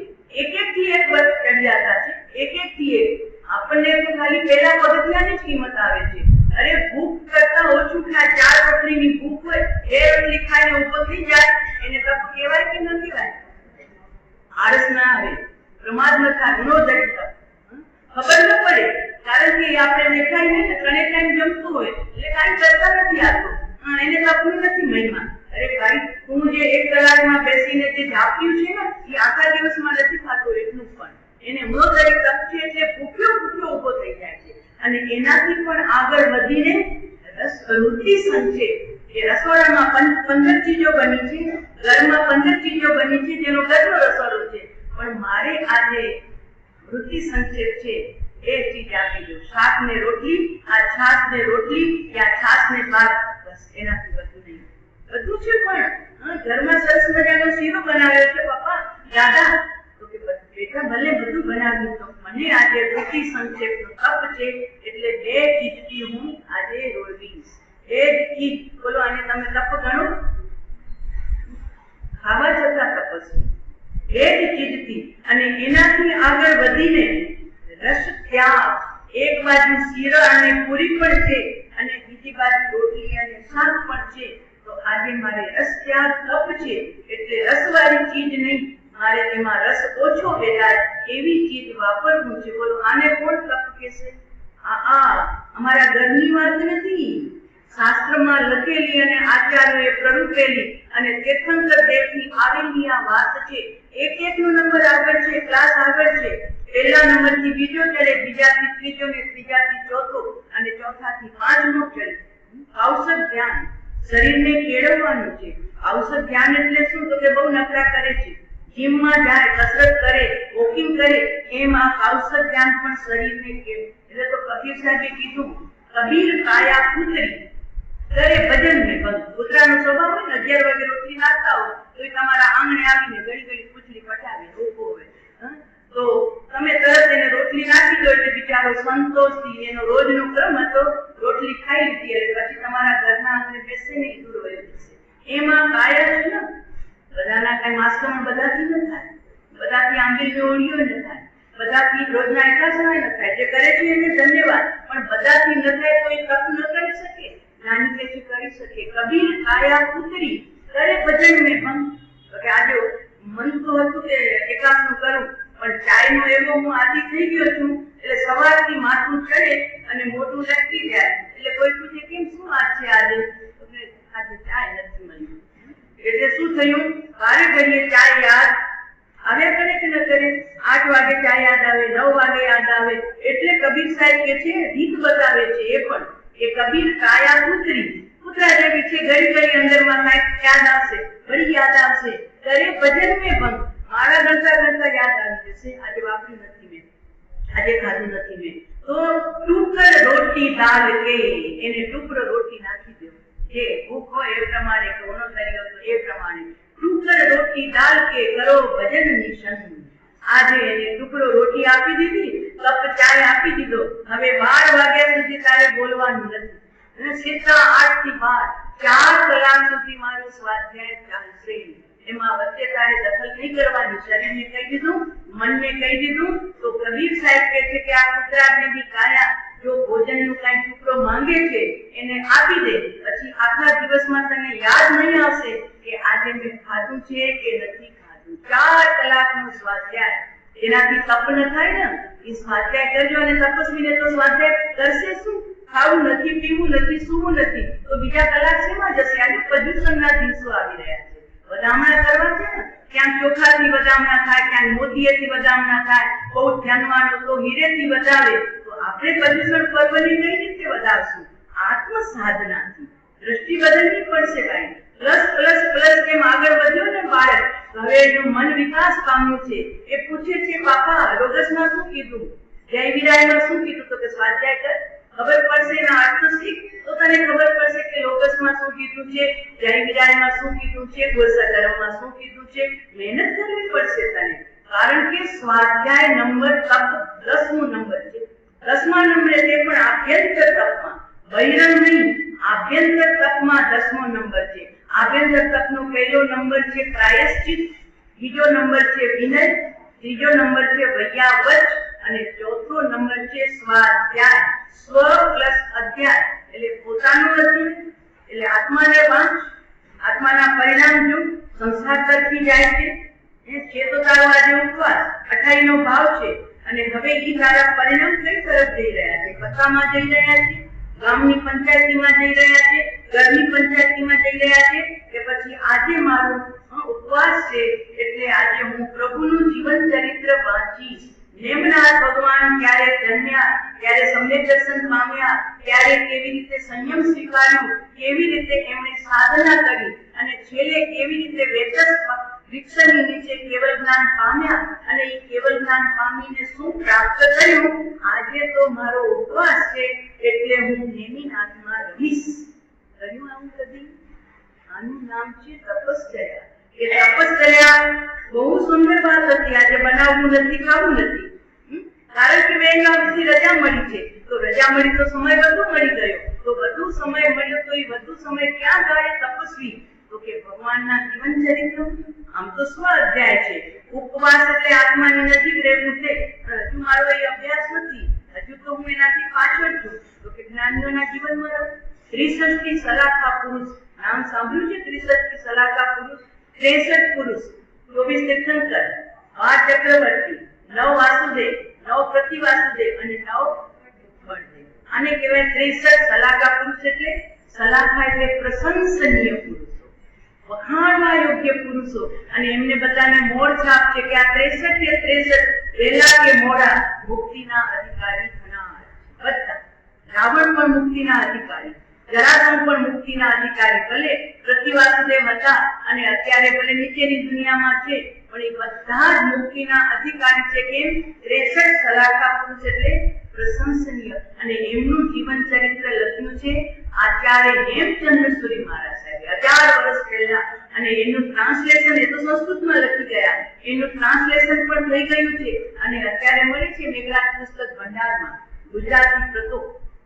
એક થી એક બસ ચડિયાતા છે, એક થી એક. આપણને તો ખાલી પહેલા પગથિયાની જ કિંમત આવે છે. અરે ભૂખ કરતા ઓછું ખાય, 4 રોટલીની ભૂખ હોય, 2 રોટલી ખાઈને ઊભો થઈ જાય, એને તપ કહેવાય કે ન કહેવાય? આળસ ના આવે, પ્રમાદ ન થાય, ગુણોદરી તપ. ખબર ન પડે, કારણ કે આપણે દેખાય ને 3 ટાઈમ જમતું હોય એટલે કાંઈ કરતા નથી આવતો, એને તપનું નથી મહિમા. અરે ભાઈ, તું જે 1 કલાકમાં બેસીને જે જાપ્યું છે ને, એ આખા દિવસમાં નથી ખાતું એટલું પણ. એને ગુણોદરી તપ છે એટલે ભૂખ્યો ઊભો થઈ જાય છે. અને એનાથી પણ આગળ વધીને વૃત્તિ સંક્ષેપ, એ રસોડામાં 15 ચીજો બની છે, ઘરમાં 15 ચીજો બની છે, જેનો ઘરનો રસોડો છે, પણ મારે આજે વૃત્તિ સંક્ષેપ છે એ ચીજ આપી દો. શાક ને રોટલી, આ છાશ ને રોટલી, યા છાશ ને ભાત, બસ એનાથી વધુ નહીં. બધું છે પણ ઘરમાં સરસ મજાનો શીરો બનાવ્યો છે પપ્પા, દાદા, તો કે બેટા ભલે બધું બનાવ્યું, તો મને આજે વૃત્તિ સંક્ષેપનો તપ છે એટલે 2 ચીજથી હું આજે રોળવીશ. 2 જ ચીજ. બોલો, આને તમે તપ ગણો? ખાવા છતાં તપસ્વી, 2 જ ચીજથી. અને એનાથી આગળ વધીને રસ ત્યાગ, એક બાજુ શીરા અને પૂરી પણ છે અને બીજી બાજુ રોટલી અને શાક પણ છે. તો આજે મારે રસ ત્યાગ તપ છે એટલે રસવાળી ચીજ નહીં, મારે તેમાં રસ ઓછો વેલાય એવી ચીજ વાપરવું છે. બોલો, આને કોણ તપ કહેશે? અમારા ઘરની વાત નથી, શાસ્ત્રમાં લખેલી અને આચાર્યોએ પ્રરૂપેલી અને તીર્થંકર દેવથી આવેલી આ વાત છે. એક નો નંબર આગળ છે, ક્લાસ આગળ છે. પહેલા નંબરથી બીજો ચડે, બીજાથી ત્રીજો ને ત્રીજાથી ચોથો અને ચોથાથી 5મો ચડે. ઔષધ ધ્યાન, શરીરને કેળવવાનું છે. ઔષધ ધ્યાન એટલે શું? તો કે બહુ નખરા કરે છે, જીમમાં જાય, કસરત કરે, વોકિંગ કરે, એમ આ ઔષધ ધ્યાન પણ શરીરને કેળવે. એટલે તો કબીર સાહેબે કીધું, કબીર કાયા કૂતરી કરે ભજન ને બંધ. કૂતરાનો સ્વભાવ હોય ને, 11 વાગે રોટલી નાખતા હોય તો એ તમારા આંગણે આવીને ઘડી પૂછડી પટાવે, ઊભો હોય, તો તમે તરત એને રોટલી નાખી દો એટલે બિચારો સંતોષથી, એનો રોજનો ક્રમ હતો, રોટલી ખાઈ લીધી એટલે પછી તમારા ઘરના આંગણે બેસે નહીં, દૂર હોય જશે. એમાં કાયા છે ને, બધાના કઈ માસ્કમાં બધાથી ન થાય, બધાથી આંબીલ ઓળીઓ ન થાય, બધાથી રોજના એકાસના ન થાય. જે કરે છે એને ધન્યવાદ, પણ બધાથી ન થાય તો એ તપ ન કરી શકે, નાની કે કરી શકે. કબીર કાયા કૂતરી કરે ભજન ને ભંગ. તો કે આજે મન તો હતું કે એકાસનું કરું, પણ ચાયનો એવો હું આદિ થઈ ગયો છું એટલે સવારથી માથું ચડે અને મોઢું લટકી જાય એટલે કોઈ પૂછે કેમ શું વાત છે આજે? આજે ચાય નથી મળી. એટલે શું થયું? વારે ઘડીએ ચાય યાદ આવ્યા કરે કે ન કરે? 8 વાગે ચાય યાદ આવે, 9 વાગે યાદ આવે. એટલે કબીર સાહેબ કે છે, રીત બતાવે છે એ પણ, એ કબીર કાયા કૂતરી, કૂતરા જેવી છે. ઘડી અંદરમાં કાંઈક યાદ આવશે, ઘડી યાદ આવશે, કરે ભજન મેં ભંગ. મારા ગણતા યાદ આવી જશે, આજે વાપરી નથી મેં, આજે ખાધું નથી મેં, તો ટુકડ રોટી દાલ કે એને ટુકડો રોટી નાખી દો. જે ભૂખ હોય એ પ્રમાણે, કોનો કર્યો તો એ પ્રમાણે. ટુકડ રોટી દાલ કે કરો ભજન નિશન. આજે એને ટુકડો રોટી આપી દીધી, કપ ચાય આપી દીધો. હવે 12 વાગ્યા સુધી તારે બોલવાનું નથી, સીધા 8 થી 12 4 કલાક સુધી મારો સ્વાધ્યાય ચાલશે. એમાં વચ્ચે તારે દખલ નહીં કરવાની. શરીરને કહી દીધું, મનને કહી દીધું. તો કબીર સાહેબ કહે છે કે આ કૂતરા જેવી કાયા જો ભોજનનો કઈ ટુકડો માંગે છે એને આપી દે, પછી આખા દિવસમાં તને યાદ નહીં આવશે કે આજે મેં ખાધું છે કે નથી ખાધું. 4 કલાકનો સ્વાધ્યાય, એનાથી તપ ન થાય ને, એ સ્વાધ્યાય કરજો. અને તપસ્વીને તો સ્વાધ્યાય કરશે શું? ખાવું નથી, પીવું નથી, સૂવું નથી, તો બીજા કલાક શેમાં જશે? આજે પ્રદૂષણના દિવસો આવી રહ્યા છે, વધામણા કરવા છે ને, ક્યાંક ચોખાથી વધામણા થાય, ક્યાંક મોતીએથી વધામણા થાય, બહુ ધ્યાનવાનો તો હીરેથી વધાવે. તો આપણે પ્રદૂષણ પર્વને કઈ રીતે વધારશું? આત્મ સાધનાથી. દ્રષ્ટિ બદલવી પડશે ભાઈ. પ્લસ કેમ આગળ વધ્યો ને બાળક, હવે એનું મન વિકાસ પામ્યું છે. એ પૂછે છે, પાપા રોગસમાં શું કીધું? જય વિરાયમાં શું કીધું તો કે સ્વાધ્યાય કર, ખબર પડશે એના અર્થ શીખ તો તને ખબર પડશે કે લોકસમાં શું કીધું છે, જય વિરાયમાં શું કીધું છે, ગોસકરમમાં શું કીધું છે. મહેનત કરવી પડશે તને, કારણ કે સ્વાધ્યાય નંબર તપ 10મો નંબર છે. 10મા નંબરે તે પણ આભ્યંતર તપમાં, બહિરંગ નહીં, આભ્યંતર તપમાં 10મો નંબર છે. આભ્યંતર તપનો પહેલો નંબર છે પ્રાયશ્ચિત, બીજો નંબર છે વિનય, ત્રીજો નંબર છે વૈયાવચ અને ચોથો નંબર છે સ્વાધ્યાય. સ્વ પ્લસ અધ્યાય એટલે પોતાનું અધ્યયન, એટલે આત્માને વાંચ, આત્માના પરિણામ જો, સંસાર તરફી જાય છે. તો તારો આજે ઉપવાસ 28નો ભાવ છે અને હવે ઈ તારા પરિણામ કઈ તરફ જઈ રહ્યા છે? કથામાં જઈ રહ્યા છે, ગામની પંચાયતીમાં જઈ રહ્યા છે, ઘરની પંચાયતીમાં જઈ રહ્યા છે, કે પછી આજે મારું ઉપવાસ છે એટલે આજે હું પ્રભુનું જીવન ચરિત્ર વાંચીશ. નેમનાથ ભગવાન ક્યારે જન્મ્યા, ક્યારે સમ્યક દર્શન પામ્યા, ક્યારે કેવી રીતે સંયમ સ્વીકાર્યું, કેવી રીતે એમણે સાધના કરી અને છેલ્લે કેવી રીતે વેતસ વૃક્ષની નીચે કેવલ જ્ઞાન પામ્યા અને એ કેવલ જ્ઞાન પામીને શું પ્રાપ્ત કર્યું. આજે તો મારો ઉપવાસ છે એટલે હું નેમિનાથમાં રહીશ. કર્યું આવું કદી? આનું નામ છે તપશ્ચર્યા. એ તપશ્ચર્યા બહુ સુંદર વાત હતી. આજે બનાવવું નથી, ખાવું નથી, કારણ કે વેંગાવથી રજા મળી છે. તો રજા મળી તો સમય વધુ મળી ગયો, તો વધુ સમય મળ્યો તો એ વધુ સમય ક્યાં ગાય તપસ્વી? તો કે ભગવાનના જીવન ચરિત્ર. આમ તો સ્વ અધ્યાય છે, ઉપવાસ એટલે આત્માની નજીક રહેવું છે, પણ હજુ મારો એ અભ્યાસ નથી, હજુ તો હું એનાથી પાછળ છું. તો કે જ્ઞાનીઓના જીવનમાં રહું. 63 સલાહકા પુરુષ નામ સાંભળ્યું છે? 63 સલાહકા પુરુષ, 63 પુરુષ, 24 તીર્થંકર, 8 ચક્રવર્તી, 9 વાસુદેવ, 9 પ્રતિવાસુદેવ અને 9 બળદેવ. આને કહેવાય 63 સલાહકા પુરુષ. એટલે સલાહકા એટલે પ્રશંસનીય પુરુષો, વખાણવા યોગ્ય પુરુષો. અને એમને બધાને મોડ છાપ છે કે આ 63 એ 63 વહેલા કે મોડા મુક્તિના અધિકારી થનાર. બધા રાવણ પણ મુક્તિના અધિકારી, જરાસંઘ પણ મુક્તિના અધિકારી. ભલે પ્રતિવાસુદેવ હતા અને અત્યારે ભલે નીચેની દુનિયામાં છે, પણ એ બધા જ મુક્તિના અધિકારી છે. કેમ? 63 સલાહકા પુરુષ એટલે પ્રશંસનીય. અને એમનું જીવન ચરિત્ર લખ્યું છે આચાર્ય હેમચંદ્ર સુરી મહારાજ સાહેબે 1000 વર્ષ પહેલા. અને એનું ટ્રાન્સલેશન એ તો સંસ્કૃતમાં લખી ગયા, એનું ટ્રાન્સલેશન પણ થઈ ગયું છે અને અત્યારે મળે છે મેઘરાજ પુસ્તક ભંડારમાં ગુજરાતી પ્રતો.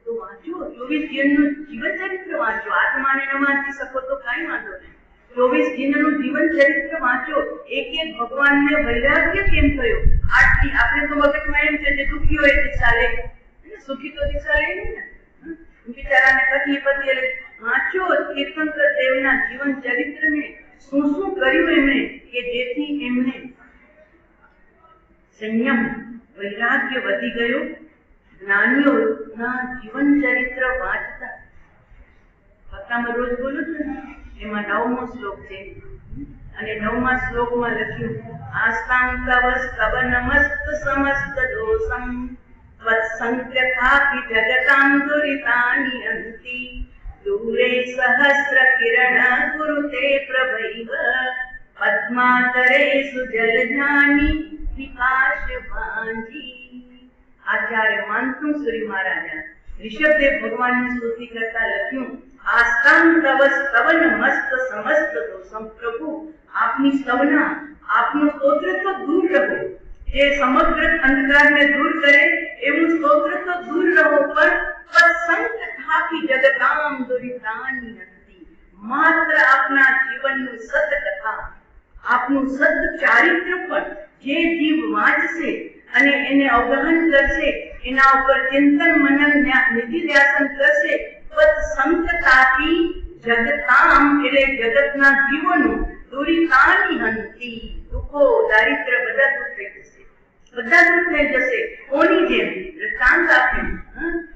તો વાંચો, 24 જીવનનું જીવન ચરિત્ર વાંચો. આત્માને ન વાંચી શકો તો કઈ વાંધો નહીં, 24 જીવનનું જીવન ચરિત્ર વાંચો. એક એક ભગવાનને વૈરાગ્ય કેમ થયો? આટલી આપણે તો મગજમાં એમ છે કે દુઃખી હોય દિશા લે, સુખી તો દિશા લે નહીં ને, બિચારાને તકલીફ હતી. એટલે વાંચો તીર્થંકર દેવના જીવન ચરિત્રને, શું શું કર્યું એમણે કે જેથી એમને સંયમ વૈરાગ્ય વધી ગયો. જ્ઞાનીઓના જીવન ચરિત્ર વાંચતા. કથામાં રોજ બોલું છું ને, એમાં 9મો શ્લોક છે અને 9મા શ્લોકમાં લખ્યું આસ્તાં તવ સ્તવ નમસ્ત સમસ્ત દોષમ વત્સંખ્યથાપિ જગતાં દુરિતાનિ અંતિ દૂરે સહસ્ર કિરણ કુરુતે પ્રભૈવ પદ્માકરેષુ જલધાની વિકાશ ભાંજી. આચાર્ય માનસુરી મહારાજા ઋષભદેવ ભગવાનની સ્તુતિ કરતા લખ્યું આસ્તાં તવ સ્તવન મસ્ત સમસ્ત દોષમ. પ્રભુ આપની સ્તવના, આપનું સ્તોત્ર તો દૂર રહો, જે સમગ્ર અંધકારને દૂર કરે એવું સ્તોત્ર તો દૂર રહો, પણ સત્સંગથાપિ જગતાં દુરિતાનિ અંતિ. માત્ર આપના જીવનનું સત કથા, આપનું સત ચારિત્ર પણ જે જીવ વાંચશે અને એને અવગહન કરશે, એના ઉપર ચિંતન મનન નિધિધ્યાસન કરશે, સત્સંગતાપિ જગતાં એટલે જગતના જીવોનું દુરિતાનિ હંતિ. દુઃખો, દારિદ્ર બધા દૂર થઈ જશે, બધા દૂર થઈ જશે. કોની જેમ? દૃષ્ટાંત આપ્યું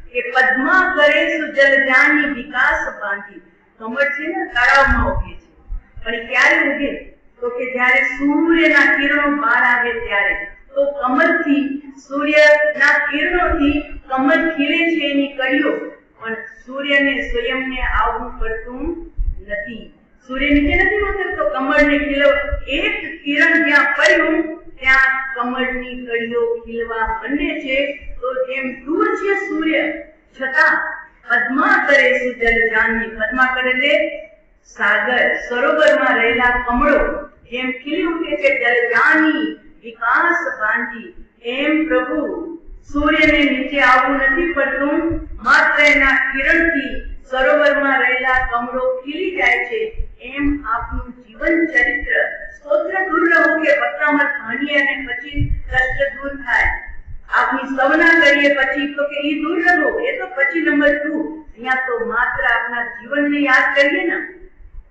કે પદ્મા કરેષુ જલજાની વિકાસ બાંધી. કમળ છે ને તળાવમાં ઉગે છે, પણ ક્યારે ઉગે? તો કે જ્યારે સૂર્યના કિરણો બહાર આવે ત્યારે. તો કમળથી, સૂર્યના કિરણોથી કમળ ખીલે છે એની કળીઓ, પણ સૂર્યને સ્વયંને આવવું પડતું નથી. સૂર્ય નીચે નથી ઉતરતો કમળને ખીલવ. એક કિરણ જ્યાં પડ્યું ત્યાં કમળની કળીઓ ખીલવા માંડે છે. તો જેમ દૂર છે સૂર્ય છતાં પદ્મા કરે સુજલ જાનની, પદ્મા કરે એટલે સાગર, સરોવરમાં રહેલા કમળો જેમ ખીલી ઉઠે છે જલજાની વિકાસ બાંધી, એમ પ્રભુ સૂર્યને નીચે આવવું નથી પડતું, માત્ર એના કિરણથી સરોવરમાં રહેલા કમળો ખીલી જાય છે. એમ આપનું જીવન ચરિત્ર. સ્તોત્ર દૂર રહો કે પત્તામાં ભાણીએ અને પછી કષ્ટ દૂર થાય. આપની સવના કરીએ પછી તો કે ઈ દૂર રહો, એ તો પછી નંબર 2. અહીંયા તો માત્ર આપના જીવનને યાદ કરીએ ને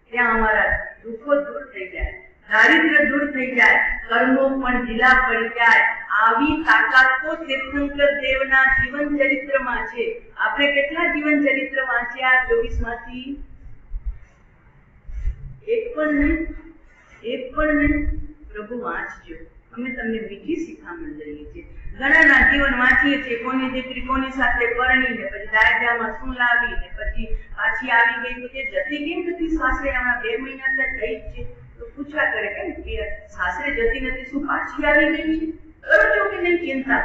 ત્યાં અમારા દુઃખો દૂર થઈ જાય, દારિદ્ર્ય દૂર થઈ જાય, કર્મો પણ ઢીલા પડી જાય. આવી તાકાત તો તીર્થંકર દેવના જીવન ચરિત્રમાં છે. આપણે કેટલા જીવન ચરિત્ર વાંચ્યા 24 માંથી? એક પણ નહીં. પ્રભુ વાંચજો, અમે તમને મીઠી શિખામણ દઈએ છીએ. ઘણાના જીવન વાંચીએ છીએ, કોની દીકરી કોની સાથે પરણીને પછી દાયજામાં શું લાવી ને પછી પાછી આવી ગઈ, તો કે જતી કેમ નથી સાસરે? હમણાં 2 મહિના થઈ જ છે. તો પૂછ્યા કરે કેમ કે સાસરે જતી નથી, શું પાછી આવી ગઈ છે? કરો છો કે નહીં ચિંતા?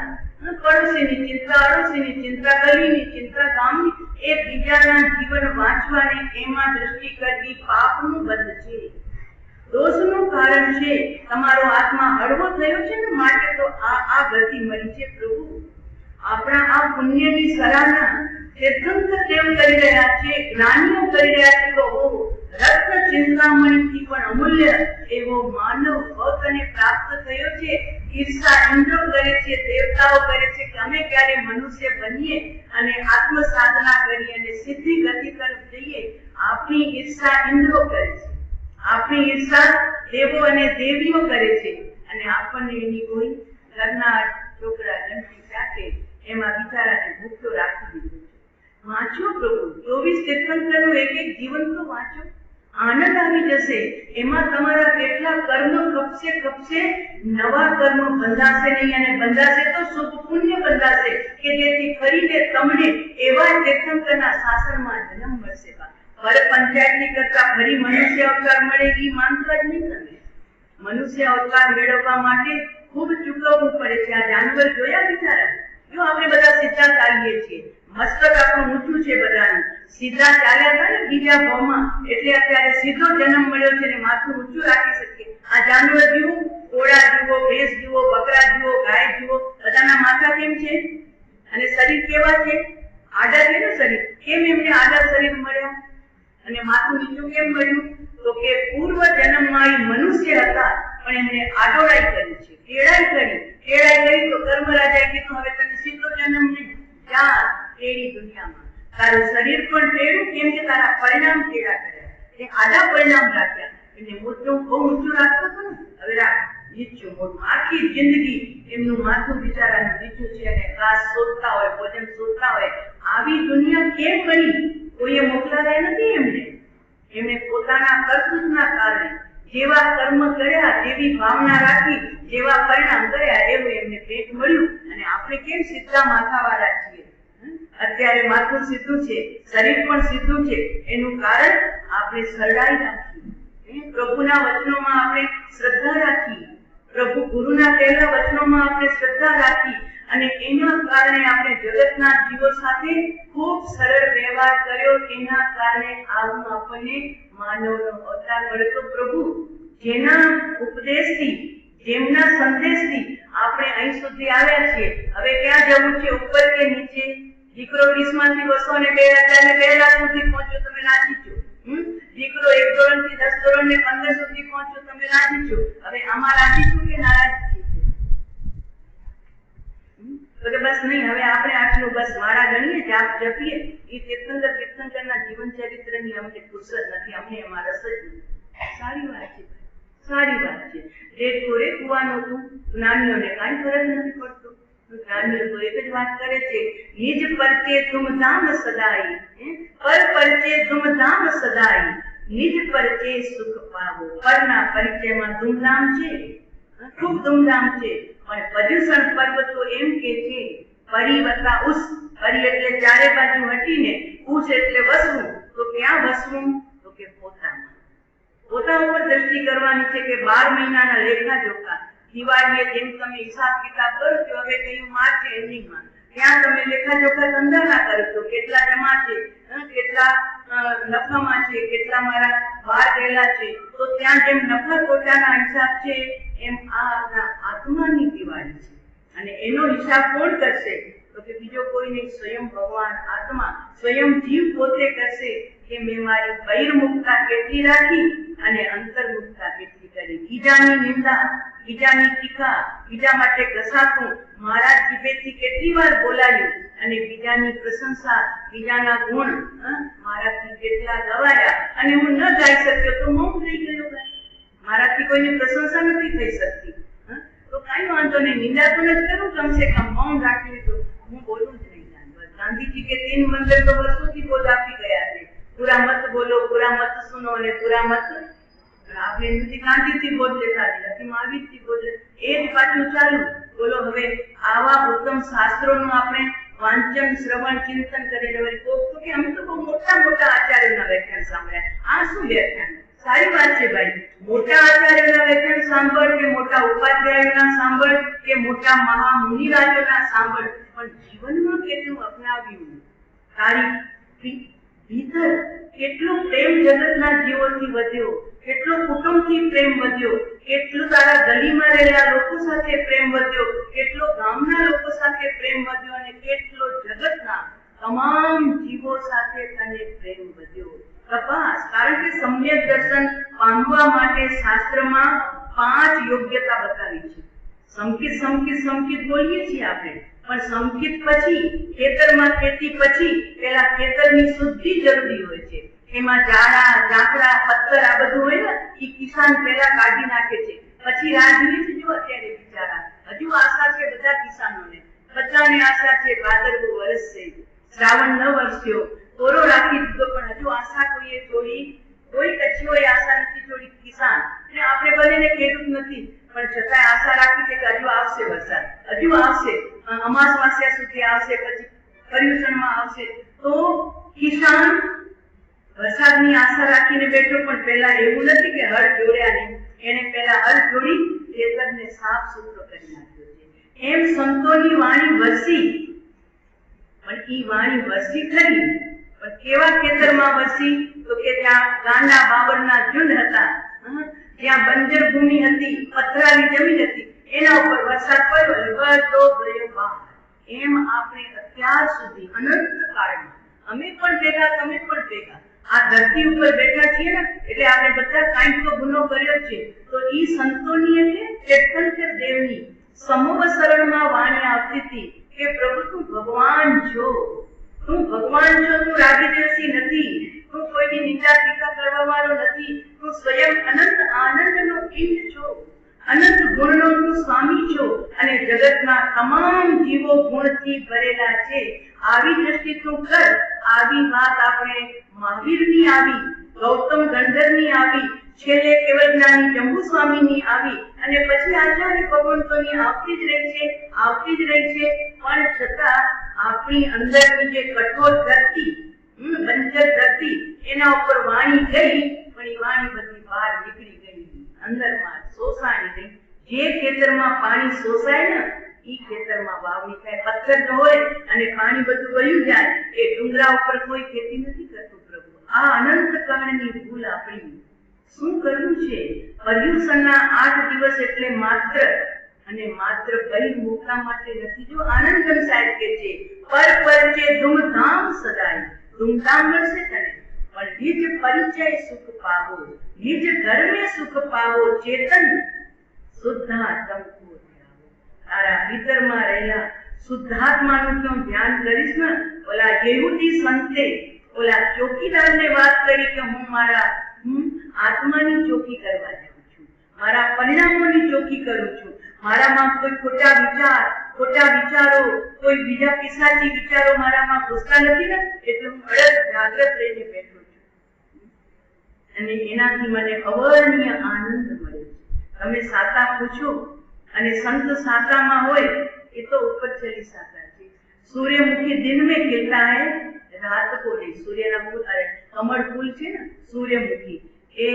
પડોશીની ચિંતા, અડોશીની ચિંતા, ગલીની ચિંતા, ગામની. એ બીજાના જીવન વાંચવાને એમાં દ્રષ્ટિ કરવી પાપનું બંધ છે, દોષનું કારણ છે. તમારો આત્મા હળવો થયો છે ને માટે તો આ ગતિ મળી છે. પ્રભુ આપણા આ પુણ્યની સરાહના તીર્થંકર દેવ કરી રહ્યા છે, જ્ઞાનીઓ કરી રહ્યા છે. તો રત્ન ચિંતામણીથી પણ અમૂલ્ય એવો માનવ ભક્તને પ્રાપ્ત થયો છે. ઈર્ષા ઇન્દ્રો કરે છે, દેવતાઓ કરે છે કે અમે ક્યારે મનુષ્ય બનીએ અને આત્મ સાધના કરીએ અને સિદ્ધિ ગતિ તરફ જઈએ. આપણી ઈર્ષા ઇન્દ્રો કરે છે, આપણી ઈર્ષા દેવો અને દેવીઓ કરે છે, અને આપણને એની કોઈ ઘરના છોકરા ગણતી ચાટે એમાં બિચારાને ભૂખ્યો રાખી દીધો છે. વાંચો પ્રભુ 24 તીર્થંકરનું એક જીવન તો વાંચો, આનંદ આવી જશે. એમાં તમારા કેટલા કર્મ કપશે, નવા કર્મ બંધાશે નહીં, અને બંધાશે તો શુભ પુણ્ય બંધાશે કે જેથી ફરીને તમને એવા તીર્થંકરના શાસનમાં જન્મ મળશે. પર પંચાયતની કરતા ફરી મનુષ્ય અવતાર મળે એ માનતા જ નહીં. તમે મનુષ્ય અવતાર મેળવવા માટે ખૂબ ચૂકવવું પડે છે. આ જાનવર જોયા બિચારા? જો આપણે બધા સીધા ચાલીએ છીએ, મસ્તક આપણું ઊંચું છે, બધાનું સીધા ચાલ્યા હતા ને બીજા ભાવમાં, એટલે અત્યારે સીધો જન્મ મળ્યો છે ને માથું ઊંચું રાખી શકીએ. આ જાનવર જુઓ, ઘોડા જુઓ, ભેંસ જુઓ, બકરા જુઓ, ગાય જુઓ, બધાના માથા કેમ છે અને શરીર કેવા છે? આડા છે ને શરીર. કેમ એમને આડા શરીર મળ્યા અને માથું નીચું કેમ મળ્યું? તો કે પૂર્વ જન્મમાં એ મનુષ્ય હતા પણ એમને આડોળાઈ કરી છે, ટેડાઈ કરી. તો કર્મ રાજાએ કીધું હવે તને સીધો જન્મ નહીં, જા ટેડી દુનિયામાં. તારું શરીર પણ ટેડું, કેમ કે તારા પરિણામ ટેડા કર્યા, એ આડા પરિણામ રાખ્યા. એને મોટું બહુ ઊંચું રાખતો હતો ને, હવે રાખ નીચું મોટું. આખી જિંદગી એમનું માથું બિચારાનું નીચું છે અને ઘાસ શોધતા હોય, ભોજન શોધતા હોય. આવી દુનિયા કેમ બની? કોઈએ મોકલાવ્યા નથી એમને પોતાના કરતૂતના કારણે જેવા કર્મ કર્યા, જેવી ભાવના રાખી, જેવા પરિણામ કર્યા એવું એમને પેટ મળ્યું. અને આપણે કેમ સીધા માથાવાળા છીએ? અત્યારે માથું સીધું છે, શરીર પણ સીધું છે. એનું કારણ આપણે સરળાઈ રાખી, પ્રભુના વચનોમાં આપણે શ્રદ્ધા રાખી, પ્રભુ ગુરુના કહેલા વચનોમાં આપણે શ્રદ્ધા રાખી, અને એના કારણે આપણે જગતના જીવો સાથે ખૂબ સરળ વ્યવહાર કર્યો. એના કારણે આવું આપણને માનવનો અવતાર મળ્યો. પ્રભુ જેના ઉપદેશથી, જેમના સંદેશથી આપણે અહીં સુધી આવ્યા છીએ. હવે ક્યાં જવું છે, ઉપર કે નીચે? દીકરો 20 માંથી 200 ને 2000 ને 2 લાખ સુધી પહોંચ્યો, તમે રાજી છો? દીકરો 1 ધોરણથી 10 ધોરણ ને 15 સુધી પહોંચ્યો, તમે રાજી છો? હવે આમાં રાજી છો કે નારાજ છો? તો કે બસ નહીં, હવે આપણે આટલું બસ માળા ગણીએ, જાપ જપીએ. એ તીર્થંકરના જીવન ચરિત્રની અમને ફુરસત નથી, અમને એમાં રસ જ નથી. સારી વાત છે, સારી વાત છે. રેડકોરે કુવાનું હતું, જ્ઞાનીઓને કાંઈ ફરક નથી પડતો. જ્ઞાનીઓ તો એક જ વાત કરે છે, નિજ પરચે ધૂમધામ સદાઈ, પર પરચે ધૂમધામ સદાઈ, નિજ પરચે સુખ પાવો. પરના પરિચયમાં ધૂમધામ છે, ખૂબ ધૂમધામ છે. પણ પર્યુષણ પર્વ તો એમ કે છે પરિવતા ઉસ. પરી એટલે ચારે બાજુ હટીને, ઉસ એટલે વસવું. તો ક્યાં વસવું? તો કે પોતા ઉપર દ્રષ્ટિ કરવાની છે કે 12 મહિનાના લેખા જોખા દિવાળીએ જેમ તમે હિસાબ કિતાબ કરો છો, હવે કયું માર્ચ એન્ડિંગમાં ત્યાં તમે લેખાજોખા ધંધા કરો છો, કેટલા જમા છે, કેટલા નફામાં છે, કેટલા મારા બહાર ગયેલા છે, તો ત્યાં જેમ નફા ખોટાના હિસાબ છે એમ આ આત્માની દિવાળી છે. અને એનો હિસાબ કોણ કરશે? તો કે બીજો કોઈ નહીં, સ્વયં ભગવાન આત્મા, સ્વયં જીવ પોતે કરશે કે મેં મારી બહિર્મુખતા કેટલી રાખી અને અંતર્મુખતા કેટલી કરી. બીજાની નિંદા, બીજાની ટીકા, બીજા માટે ઘસાતું મારા જીભેથી કેટલી વાર બોલાયું અને બીજાની પ્રશંસા, બીજાના ગુણ મારાથી કેટલા ગવાયા અને હું ન ગાઈ શક્યો તો મૌન રહી ગયો. મારાથી કોઈની પ્રશંસા નથી થઈ શકતી તો કઈ વાંધો નહીં, નિંદા તો નથી કરું, કમસે કમ મૌન રાખી તો હું બોલું જ નહીં. ગાંધીજી કે 3 મંત્ર તો વર્ષોથી બોલ આપી ગયા છે, પૂરા મત બોલો, પૂરા મત સુનો અને પૂરા મત. આપણે નથી ગાંધીથી બોલ લેતા નથી, મહાવીરથી બોલ, એ જ પાછું ચાલુ. બોલો હવે આવા ઉત્તમ શાસ્ત્રોનું આપણે વાંચન, શ્રવણ, ચિંતન કરીને વળી કોક તો કે અમે તો બહુ મોટા મોટા આચાર્યોના વ્યાખ્યાન સાંભળ્યા. આ શું વ્યાખ્યાન? સારી વાત છે ભાઈ, મોટા આચાર્યોના વ્યાખ્યાન સાંભળ કે મોટા ઉપાધ્યાયોના સાંભળ કે મોટા મહામુનિરાજોના સાંભળ, પણ જીવનમાં કેટલું અપનાવ્યું? તારી ભીતર કેટલો પ્રેમ જગતના જીવોથી વધ્યો, કેટલો કુટુંબથી પ્રેમ વધ્યો, કેટલું તારા ગલીમાં રહેલા લોકો સાથે પ્રેમ વધ્યો, કેટલો ગામના લોકો સાથે પ્રેમ વધ્યો અને કેટલો જગતના તમામ જીવો સાથે તને પ્રેમ વધ્યો. તપાસ, કારણ કે સમ્યક દર્શન પામવા માટે શાસ્ત્રમાં 5 યોગ્યતા બતાવી છે. સંકિત બોલીએ છીએ આપણે, પણ સંકિત પછી ખેતરમાં ખેતી પછી પેલા ખેતરની શુદ્ધિ જરૂરી હોય છે. એમાં ઝાડા, ઝાકડા, પથ્થર આ બધું હોય ને, એ કિસાન પેલા કાઢી નાખે છે, પછી રાહ જોઈએ છે. જો અત્યારે બિચારા હજુ આશા છે બધા કિસાનોને, બધાને આશા છે ભાદરવો વરસશે, શ્રાવણ ન વરસ્યો, કોરો રાખી દીધો, પણ હજુ આશા કોઈએ છોડી, કોઈ કચ્છીઓએ આશા નથી છોડી. કિસાન અને આપણે બનેને ખેડૂત નથી, પણ છતાંય આશા રાખી છે કે હજુ આવશે વરસાદ, હજુ આવશે, અમાસ માસ્યા સુધી આવશે, પછી પર્યુષણમાં આવશે. તો કિસાન વરસાદની આશા રાખીને બેઠો, પણ પહેલા એવું નથી કે હળ જોડ્યા નહીં, એને પહેલા હળ જોડી ખેતરને સાફ સુથરો કરી નાખ્યો છે. એમ સંતોની વાણી વરસી, પણ ઈ વાણી વરસી ખરી, પણ કેવા ખેતરમાં વરસી? તો કે ત્યાં ગાંડા બાબરના ઝુંડ હતા, જ્યાં બંજર ભૂમિ હતી, પથરાની જમીન હતી, એના ઉપર વરસાદ પડ્યો, બધો ગયો બહાર. એમ આપણે અત્યાર સુધી અનંત કાળમાં અમે પણ ભેગા, તમે પણ ભેગા આ ધરતી ઉપર બેઠા છીએ ને, એટલે આપણે બધા કાંઈક તો ગુનો કર્યો છે. તો ઈ સંતોની એટલે ચેતનકર દેવની સમોવસરણમાં વાણી આવતી હતી કે પ્રભુ તું ભગવાન છો, તું ભગવાન છો, તું રાગદ્વેષી નથી, તું કોઈની નિંદા ટીકા કરવા વાળો નથી, તું સ્વયં અનંત આનંદનો પિંડ છો, અનંત ગુણનો તું સ્વામી છો અને જગતના તમામ જીવો ગુણથી ભરેલા છે. આવી દ્રષ્ટિ તું કર. આવી વાત આપણે મહાવીરની આવી, ગૌતમ ગંધર્વની આવી, છેલ્લે કેવલ જ્ઞાની જંબુ સ્વામીની આવી અને પછી આચાર્ય ભગવંતોની આવતી જ રહી છે, આવતી જ રહી છે. પણ છતાં આપણી અંદરની જે કઠોર ધરતી, બંજર ધરતી, એના ઉપર વાણી ગઈ, પણ એ વાણી બધી બહાર નીકળી ગઈ, અંદરમાં શોષાણી ગઈ. જે ખેતરમાં પાણી શોષાય ને ઈ ખેતરમાં વાવણી થાય. પથ્થર ન હોય અને પાણી બધું વયું જાય, એ ડુંગરા ઉપર કોઈ ખેતી નથી કરતું. પ્રભુ આ અનંત કાળની ભૂલ આપણી શું કરવું છે? પર્યુષણના 8 દિવસ એટલે માત્ર અને માત્ર બહિર્મુખતા માટે નથી. જો આનંદન સાહેબ કે છે પર છે ધૂમધામ સદાય, ધૂમધામ મળશે તને, પણ નિજ પરિચય સુખ પાવો, નિજ ઘર में સુખ પાવો, ચેતન શુદ્ધાત્મ કો ધ્યાવો. તારા ભીતરમાં રહેલા શુદ્ધાત્માનું તું ધ્યાન કરીશ ને. ઓલા યહૂદી સંતે ઓલા ચોકીદારને વાત કરી કે હું મારા આત્માની ચોકી કરવા જાઉં છું, મારા પરિણામોની ચોકી કરું છું, મારામાં કોઈ ખોટા વિચારો, કોઈ બીજા પિશાચી વિચારો મારામાં ઘૂસતા નથી ને, એટલે હું અડગ જાગ્રત રહીને બેઠો છું અને એનાથી મને અવર્ણનીય આનંદ મળે છે. તમે સાતા પૂછો અને સંત साता હોય એ તો ઉપર ચલી साता છે. सूर्यमुखी दिन में खिलता है, रात को नहीं. सूर्यના ફૂલ, અરે કમળ ફૂલ છે ને સૂર્યમુખી, એ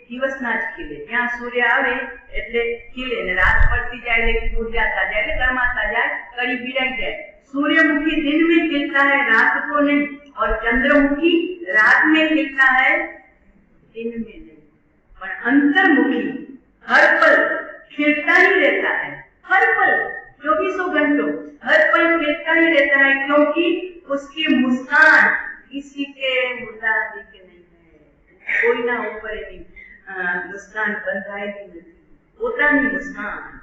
દિવસના જ ખીલે, ત્યાં સૂર્ય આવે એટલે ખીલે ને રાત પડતી જાય એટલે મુરझाता જાય એટલે ગરમાता જાય, कड़ी बिड़ाई जाए। सूर्यमुखी दिन में खिलता है, रात को नहीं, और चंद्रमुखी रात में खिलता है, दिन में नहीं। पर अंतर्मुखी हर पल खिलता ही रहता है, हर पल 24 घंटों हर पल खिलता ही रहता है, क्योंकि उसकी मुस्कान किसी के मुताबिक नहीं है। कोई ना ऊपर मुस्कान बंधाएगी नहीं, પોતાની મુસ્કાન।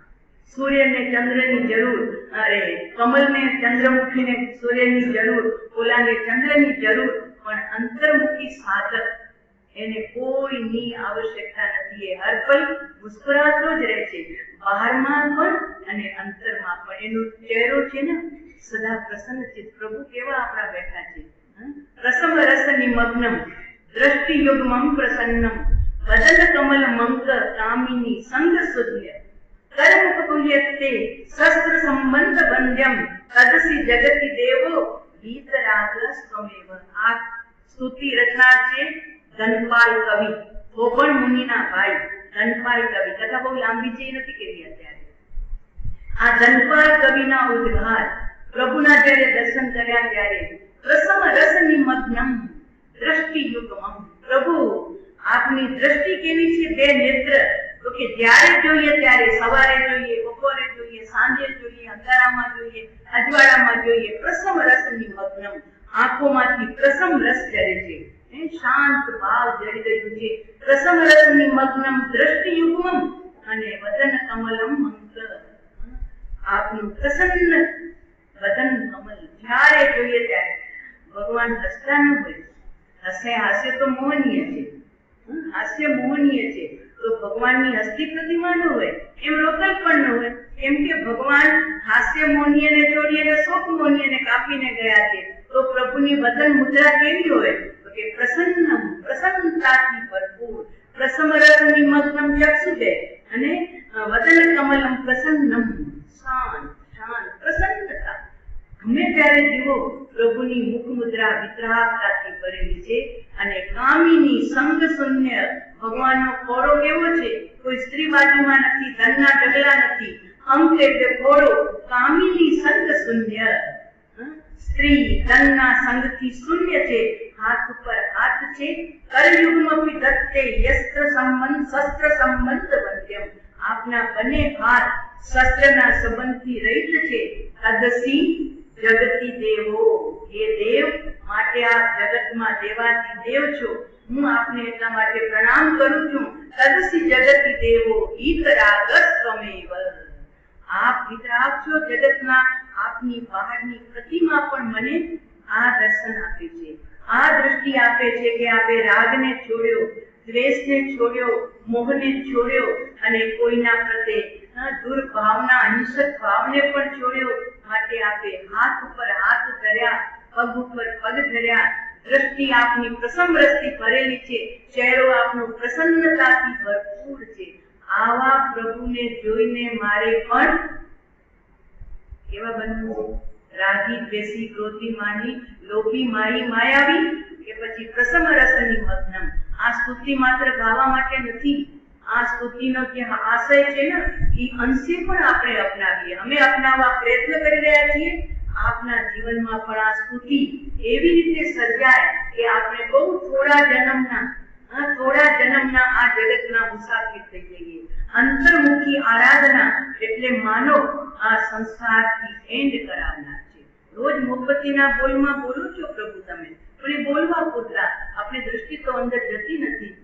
सूर्य ने चंद्र ની જરૂર, અરે કમલ ને ચંદ્રમુખી ને સૂર્ય ની જરૂર, ઓલા ને ચંદ્ર ની જરૂર, પણ અંતર્મુખી સાધક એને કોઈની આવશ્યકતા નથી। એ હર પલ મુસ્કરાતો જ રહે છે, બહારમાં પણ અને અંતરમાં પણ। એનો ચહેરો છે ને સદા પ્રસન્ન છે। પ્રભુ કેવા આપણા બેઠા છે। પ્રસમ રસ નિમગ્નમ દ્રષ્ટિ યુગ્મમ પ્રસન્નમ વદન કમલ મંક કામિની સંગ સુધ્ય कर्मुख गुह्यते शस्त्र संबंध बंध्यम तदसि जगति देवो वीतरागस्त्वमेव। आ स्तुति रचना छे धनपाल कवि, गोपण मुनिना भाई धनपाल कवि। कथा बहु लांबी છે, નથી કેવી અત્યારે। આ ધનપાલ કવિના ઉદ્ગાર પ્રભુના જ્યારે દર્શન કર્યા ત્યારે પ્રસમ રસ નિમગ્નમ દ્રષ્ટિ યુગમમ। પ્રભુ આપની દ્રષ્ટિ કેવી છે? બે નેત્ર, તો કે જ્યારે જોઈએ ત્યારે, સવારે જોઈએ, બપોરે જોઈએ, સાંજે જોઈએ, અંધારામાં જોઈએ, અજવાળામાં જોઈએ, પ્રસમ રસ નિમગ્નમ। આંખોમાંથી પ્રસમ રસ ઝરે છે, શાંત ભાવ ઝરી રહ્યું છે। પ્રસમ રસ નિમગ્નમ દ્રષ્ટિ યુગ્મમ અને વદન કમલમ મંક। આપનું પ્રસન્ન વદન કમલ જ્યારે જોઈએ ત્યારે। ભગવાન હસતા ન હોય, હાસ્ય તો મોહનીય છે, હાસ્ય મોહનીય છે, તો ભગવાનની હસ્તી પ્રતિમા ન હોય, એમ લોકલ પણ ન હોય। કેમ કે ભગવાન હાસ્ય મોહનીયને છોડીને શોક મોહનીયને કાપીને ગયા છે, તો પ્રભુની વદન મુદ્રા કેવી હોય? તો કે પ્રસન્નમ, પ્રસન્નતાથી ભરપૂર। પ્રસમ રસ નિમગ્નમ ચક્ષુતે અને વદન કમલમ પ્રસન્નમ, શાંત શાંત પ્રસન્નતા। ગમે ત્યારે જુઓ પ્રભુની મુખ મુદ્રા વિતરાગતાથી ભરેલી છે। અને કામિની સંગ શૂન્ય, ભગવાનનો ખોળો કેવો છે? કોઈ સ્ત્રી બાજુમાં નથી, ધનના ઢગલા નથી, અંક એટલે ખોળો। કામિની સંગ શૂન્ય, સ્ત્રી ધનના સંગથી શૂન્ય છે, હાથ ઉપર હાથ છે। કલયુગમપી દત્તે યસ્ત્ર સંબંધ શસ્ત્ર સંબંધ બંધ્યમ। આપના બંને હાથ શસ્ત્રના સંબંધથી રહિત છે। તદસી જગતી દેવો, હે દેવ, માટે આપ જગતમાં દેવાથી દેવ છો, હું આપને એટલા માટે પ્રણામ કરું છું। તદસી જગતી દેવો વીતરાગસ્ત્વમેવ। આપ વિતરાગ છો જગતના, આપની બહારની પ્રતિમા પણ મને આ દર્શન આપે છે, આ દૃષ્ટિ આપે છે કે આપે રાગને છોડ્યો, દ્વેષને છોડ્યો, મોહને છોડ્યો અને કોઈના પ્રત્યે દુર્ભાવના અહિંસક ભાવને પણ છોડ્યો। માટે આપે હાથ ઉપર હાથ ધર્યા, પગ ઉપર પગ ધર્યા। દ્રષ્ટિ આપની પ્રસમ રસથી ભરેલી છે, ચહેરો આપનો પ્રસન્નતાથી ભરપૂર છે। આવા પ્રભુને જોઈને મારે પણ કેવા બનવું? રાગી, દ્વેષી, ક્રોધી, માની, લોભી, માઈ, માયાવી કે પછી પ્રસમ રસની મગ્નમ। આ સ્તુતિ માત્ર ગાવા માટે નથી, આ સ્તુતિનો જે આશય છે ને એ અંશે પણ આપણે અપનાવીએ। અમે અપનાવવા પ્રયત્ન કરી રહ્યા છીએ। આપના જીવનમાં પણ આ સ્તુતિ એવી રીતે સર્જાય કે આપણે બહુ થોડા જન્મના આ જગતના મુસાફિર થઈ જઈએ। અંતર્મુખી આરાધના એટલે માનવ આ સંસારથી એન્ડ કરાવનાર છે। રોજ મોમબત્તીના બોલમાં બોલો છો પ્રભુ તમે, પણ એ બોલવા પૂરતા, આપણી દૃષ્ટિ તો અંદર જતી નથી।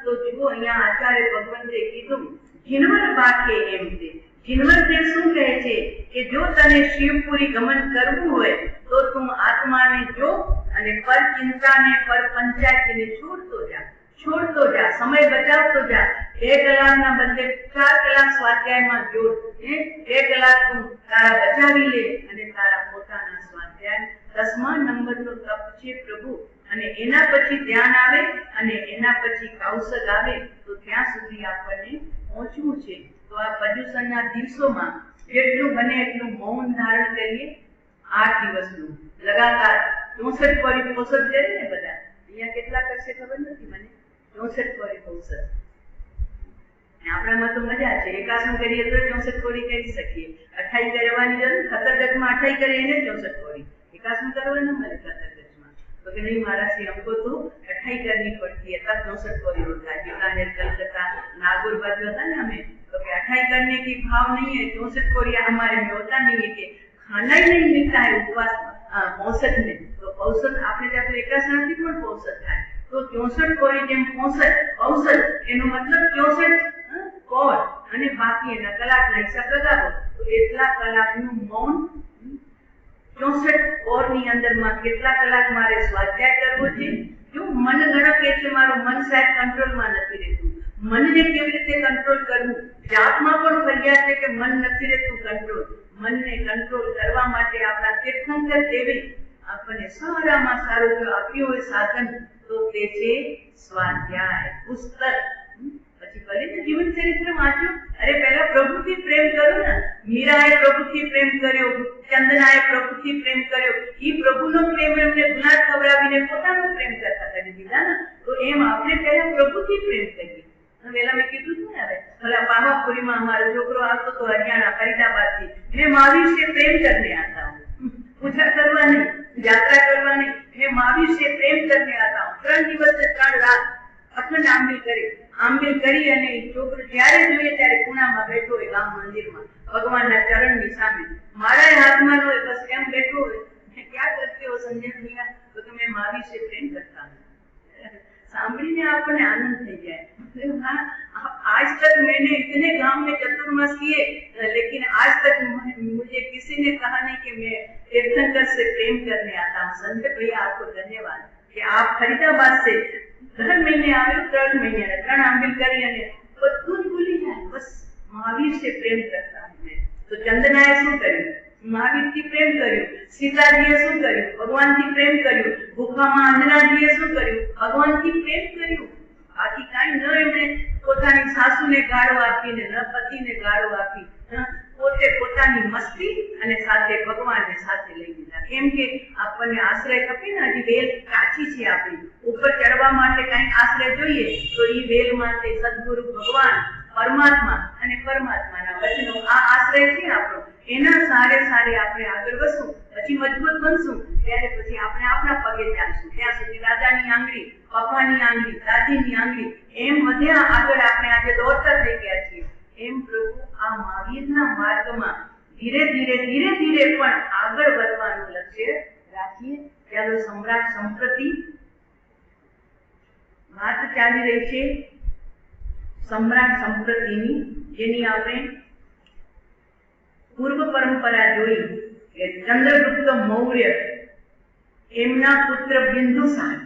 તો જુઓ અહીંયા આચાર્ય ભગવંતે કીધું જીનવર બાકે એમ છે। જીનવર દેવ શું કહે છે કે જો તને શિવપુરી ગમન કરવું હોય તો તું આત્માને જો અને પર ચિંતાને પર પંચાયતીને છોડતો જા, સમય બચાવતો જા। 2 કલાકના બદલે 4 કલાક સ્વાધ્યાયમાં જોડ, 2 કલાક તું તારા બચાવી લે અને તારા પોતાના સ્વાધ્યાય। 10મા નંબરનો તપ છે પ્રભુ, અને એના પછી ધ્યાન આવે અને એના પછી કૌશલ આવે, તો ત્યાં સુધી આપણને પહોંચવું છે। તો આ પર્યુષણના દિવસોમાં જેટલું બને એટલું મૌન ધારણ કરીએ। 8 દિવસનું લગાતાર 64 પોષણ કરે ને બધા, અહીંયા કેટલા કરશે ખબર નથી મને, 64 કોરી બહુ સરસ. આપણામાં તો મજા છે, એકાસન કરીએ તો 64 કોરી કરી શકીએ. 28 કરવાની જરૂર, ખતરગજમાં 28 કરીએ એને 64 કોરી. एकासन करवा ना हमारे खतरगज में तो कि नहीं महाराज जी हमको तो 28 करनी पड़ती है, तब 64 कोरी होता है. बीकानेर, कलकत्ता, नागौर बाजू होता है ना हमें, तो कि 28 करने की भाव नहीं है. 64 कोरिया हमारे में होता नहीं है कि खाना ही नहीं मिलता है उपवास 65 में. तो 65 आपने ત્યાં તો એકાસન થી પણ 65 થાય. તો 64 કોરી જેમ 65 એનો મતલબ 64 કોર અને બાકી એના કલાકના હિસાબ લગાવો તો એટલા કલાકનું મૌન 64 કોર ની અંદર માં કેટલા કલાક મારે સ્વાધ્યાય કરવો છે. જો મન ગણો કે છે મારું મન સાહેબ કંટ્રોલ માં નથી રહેતું, મનને કેવી રીતે કંટ્રોલ કરવું. જાપમાં પણ ફરિયાદ છે કે મન નથી રહેતું કંટ્રોલ. મનને કંટ્રોલ કરવા માટે આપણા તીર્થંકર દેવે આપણને સારામાં સારું જો આપ્યું હોય સાધન તો તે છે સ્વાધ્યાય, પુસ્તક. પછી ભલે ને જીવન ચરિત્ર વાંચ્યું, અરે પહેલા પ્રભુથી પ્રેમ કરો ને. મીરાએ પ્રભુથી પ્રેમ કર્યો, ચંદનાએ પ્રભુથી પ્રેમ કર્યો. એ પ્રભુનો પ્રેમ એમને ગુલાબ ખવડાવીને પોતાનો પ્રેમ કરતા કરી દીધા ને. તો એમ આપણે પહેલા પ્રભુથી પ્રેમ કરીએ. વેલા મેં કીધું હતું ને, હવે ભલા પાવાપુરીમાં અમારો છોકરો આવતો તો હરિયાણા ફરીદાબાદ થી, मैं महावीर से प्रेम करने आता हूँ, पूजा करवा नहीं, यात्रा करवा नहीं, मैं महावीर से प्रेम करने आता हूँ. 3 દિવસ से 3 રાત અખંડ આંબિલ કરી અને છોકરો જ્યારે જોઈએ ત્યારે ખૂણામાં બેઠો હોય ગામ મંદિરમાં ભગવાનના ચરણની સામે. મારા હાથમાં હોય બસ એમ બેઠો હોય. ક્યાં કરતે હો સંજય ભૈયા? તો તમે महावीर से प्रेम करता हूँ. सांभळीने આપણને આનંદ થઈ જાય. आज तक मैंने इतने गांव में चतुर्मास किए, लेकिन आज तक मुझे किसी ने कहा नहीं कि मैं तीर्थंकर से प्रेम करने आता हूँ. संजय भैया आपको धन्यवाद कि आप फरीदाबाद से 3 महीने આવ્યો, 3 મહિને 3 આંબિલ કરી અને બધું જ ભૂલી જાય. બસ महावीर से प्रेम करता हूँ मैं. तो ચંદનાએ શું કર્યું? મહાવીરથી પ્રેમ કર્યો. સીતાજીએ શું કર્યું? ભગવાનથી પ્રેમ કર્યો. ગુફામાં અંજનાજીએ શું કર્યું? ભગવાનથી પ્રેમ કર્યું. બાકી કાંઈ ન એમણે પોતાની સાસુને ગાળો આપીને, ન પતિને ગાળો આપી, પોતે પોતાની મસ્તી અને સાથે ભગવાનને સાથે લઈ લીધા. કેમ કે આપણને આશ્રય ખપે ને. હજી વેલ કાચી છે આપણી, ઉપર ચડવા માટે કાંઈ આશ્રય જોઈએ તો એ વેલ માટે સદગુરુ ભગવાન, પરમાત્મા અને પરમાત્માના વચનો આ આશ્રય છે આપણો. એના સારે આપણે આગળ વધશું, પછી મજબૂત બનશું, ત્યારે પછી આપણે આપણા પગે ચાલશું. ત્યાં સુધી દાદાની આંગળી, પપ્પાની આંગળી, દાદીની આંગળી એમ વધ્યા આગળ આપણે આજે દોડતા થઈ ગયા છીએ. એમ પ્રભુ આ મહાવીરના માર્ગમાં ધીરે ધીરે પણ આગળ વધવાનું લક્ષ્ય રાખીએ. ચાલો સમ્રાટ સંપ્રતિ વાત ચાલી રહી છે સમ્રાટ સંપ્રતિની, જેની આપણે પૂર્વ પરંપરા જોઈ કે ચંદ્રગુપ્ત મૌર્ય, એમના પુત્ર બિંદુસાર,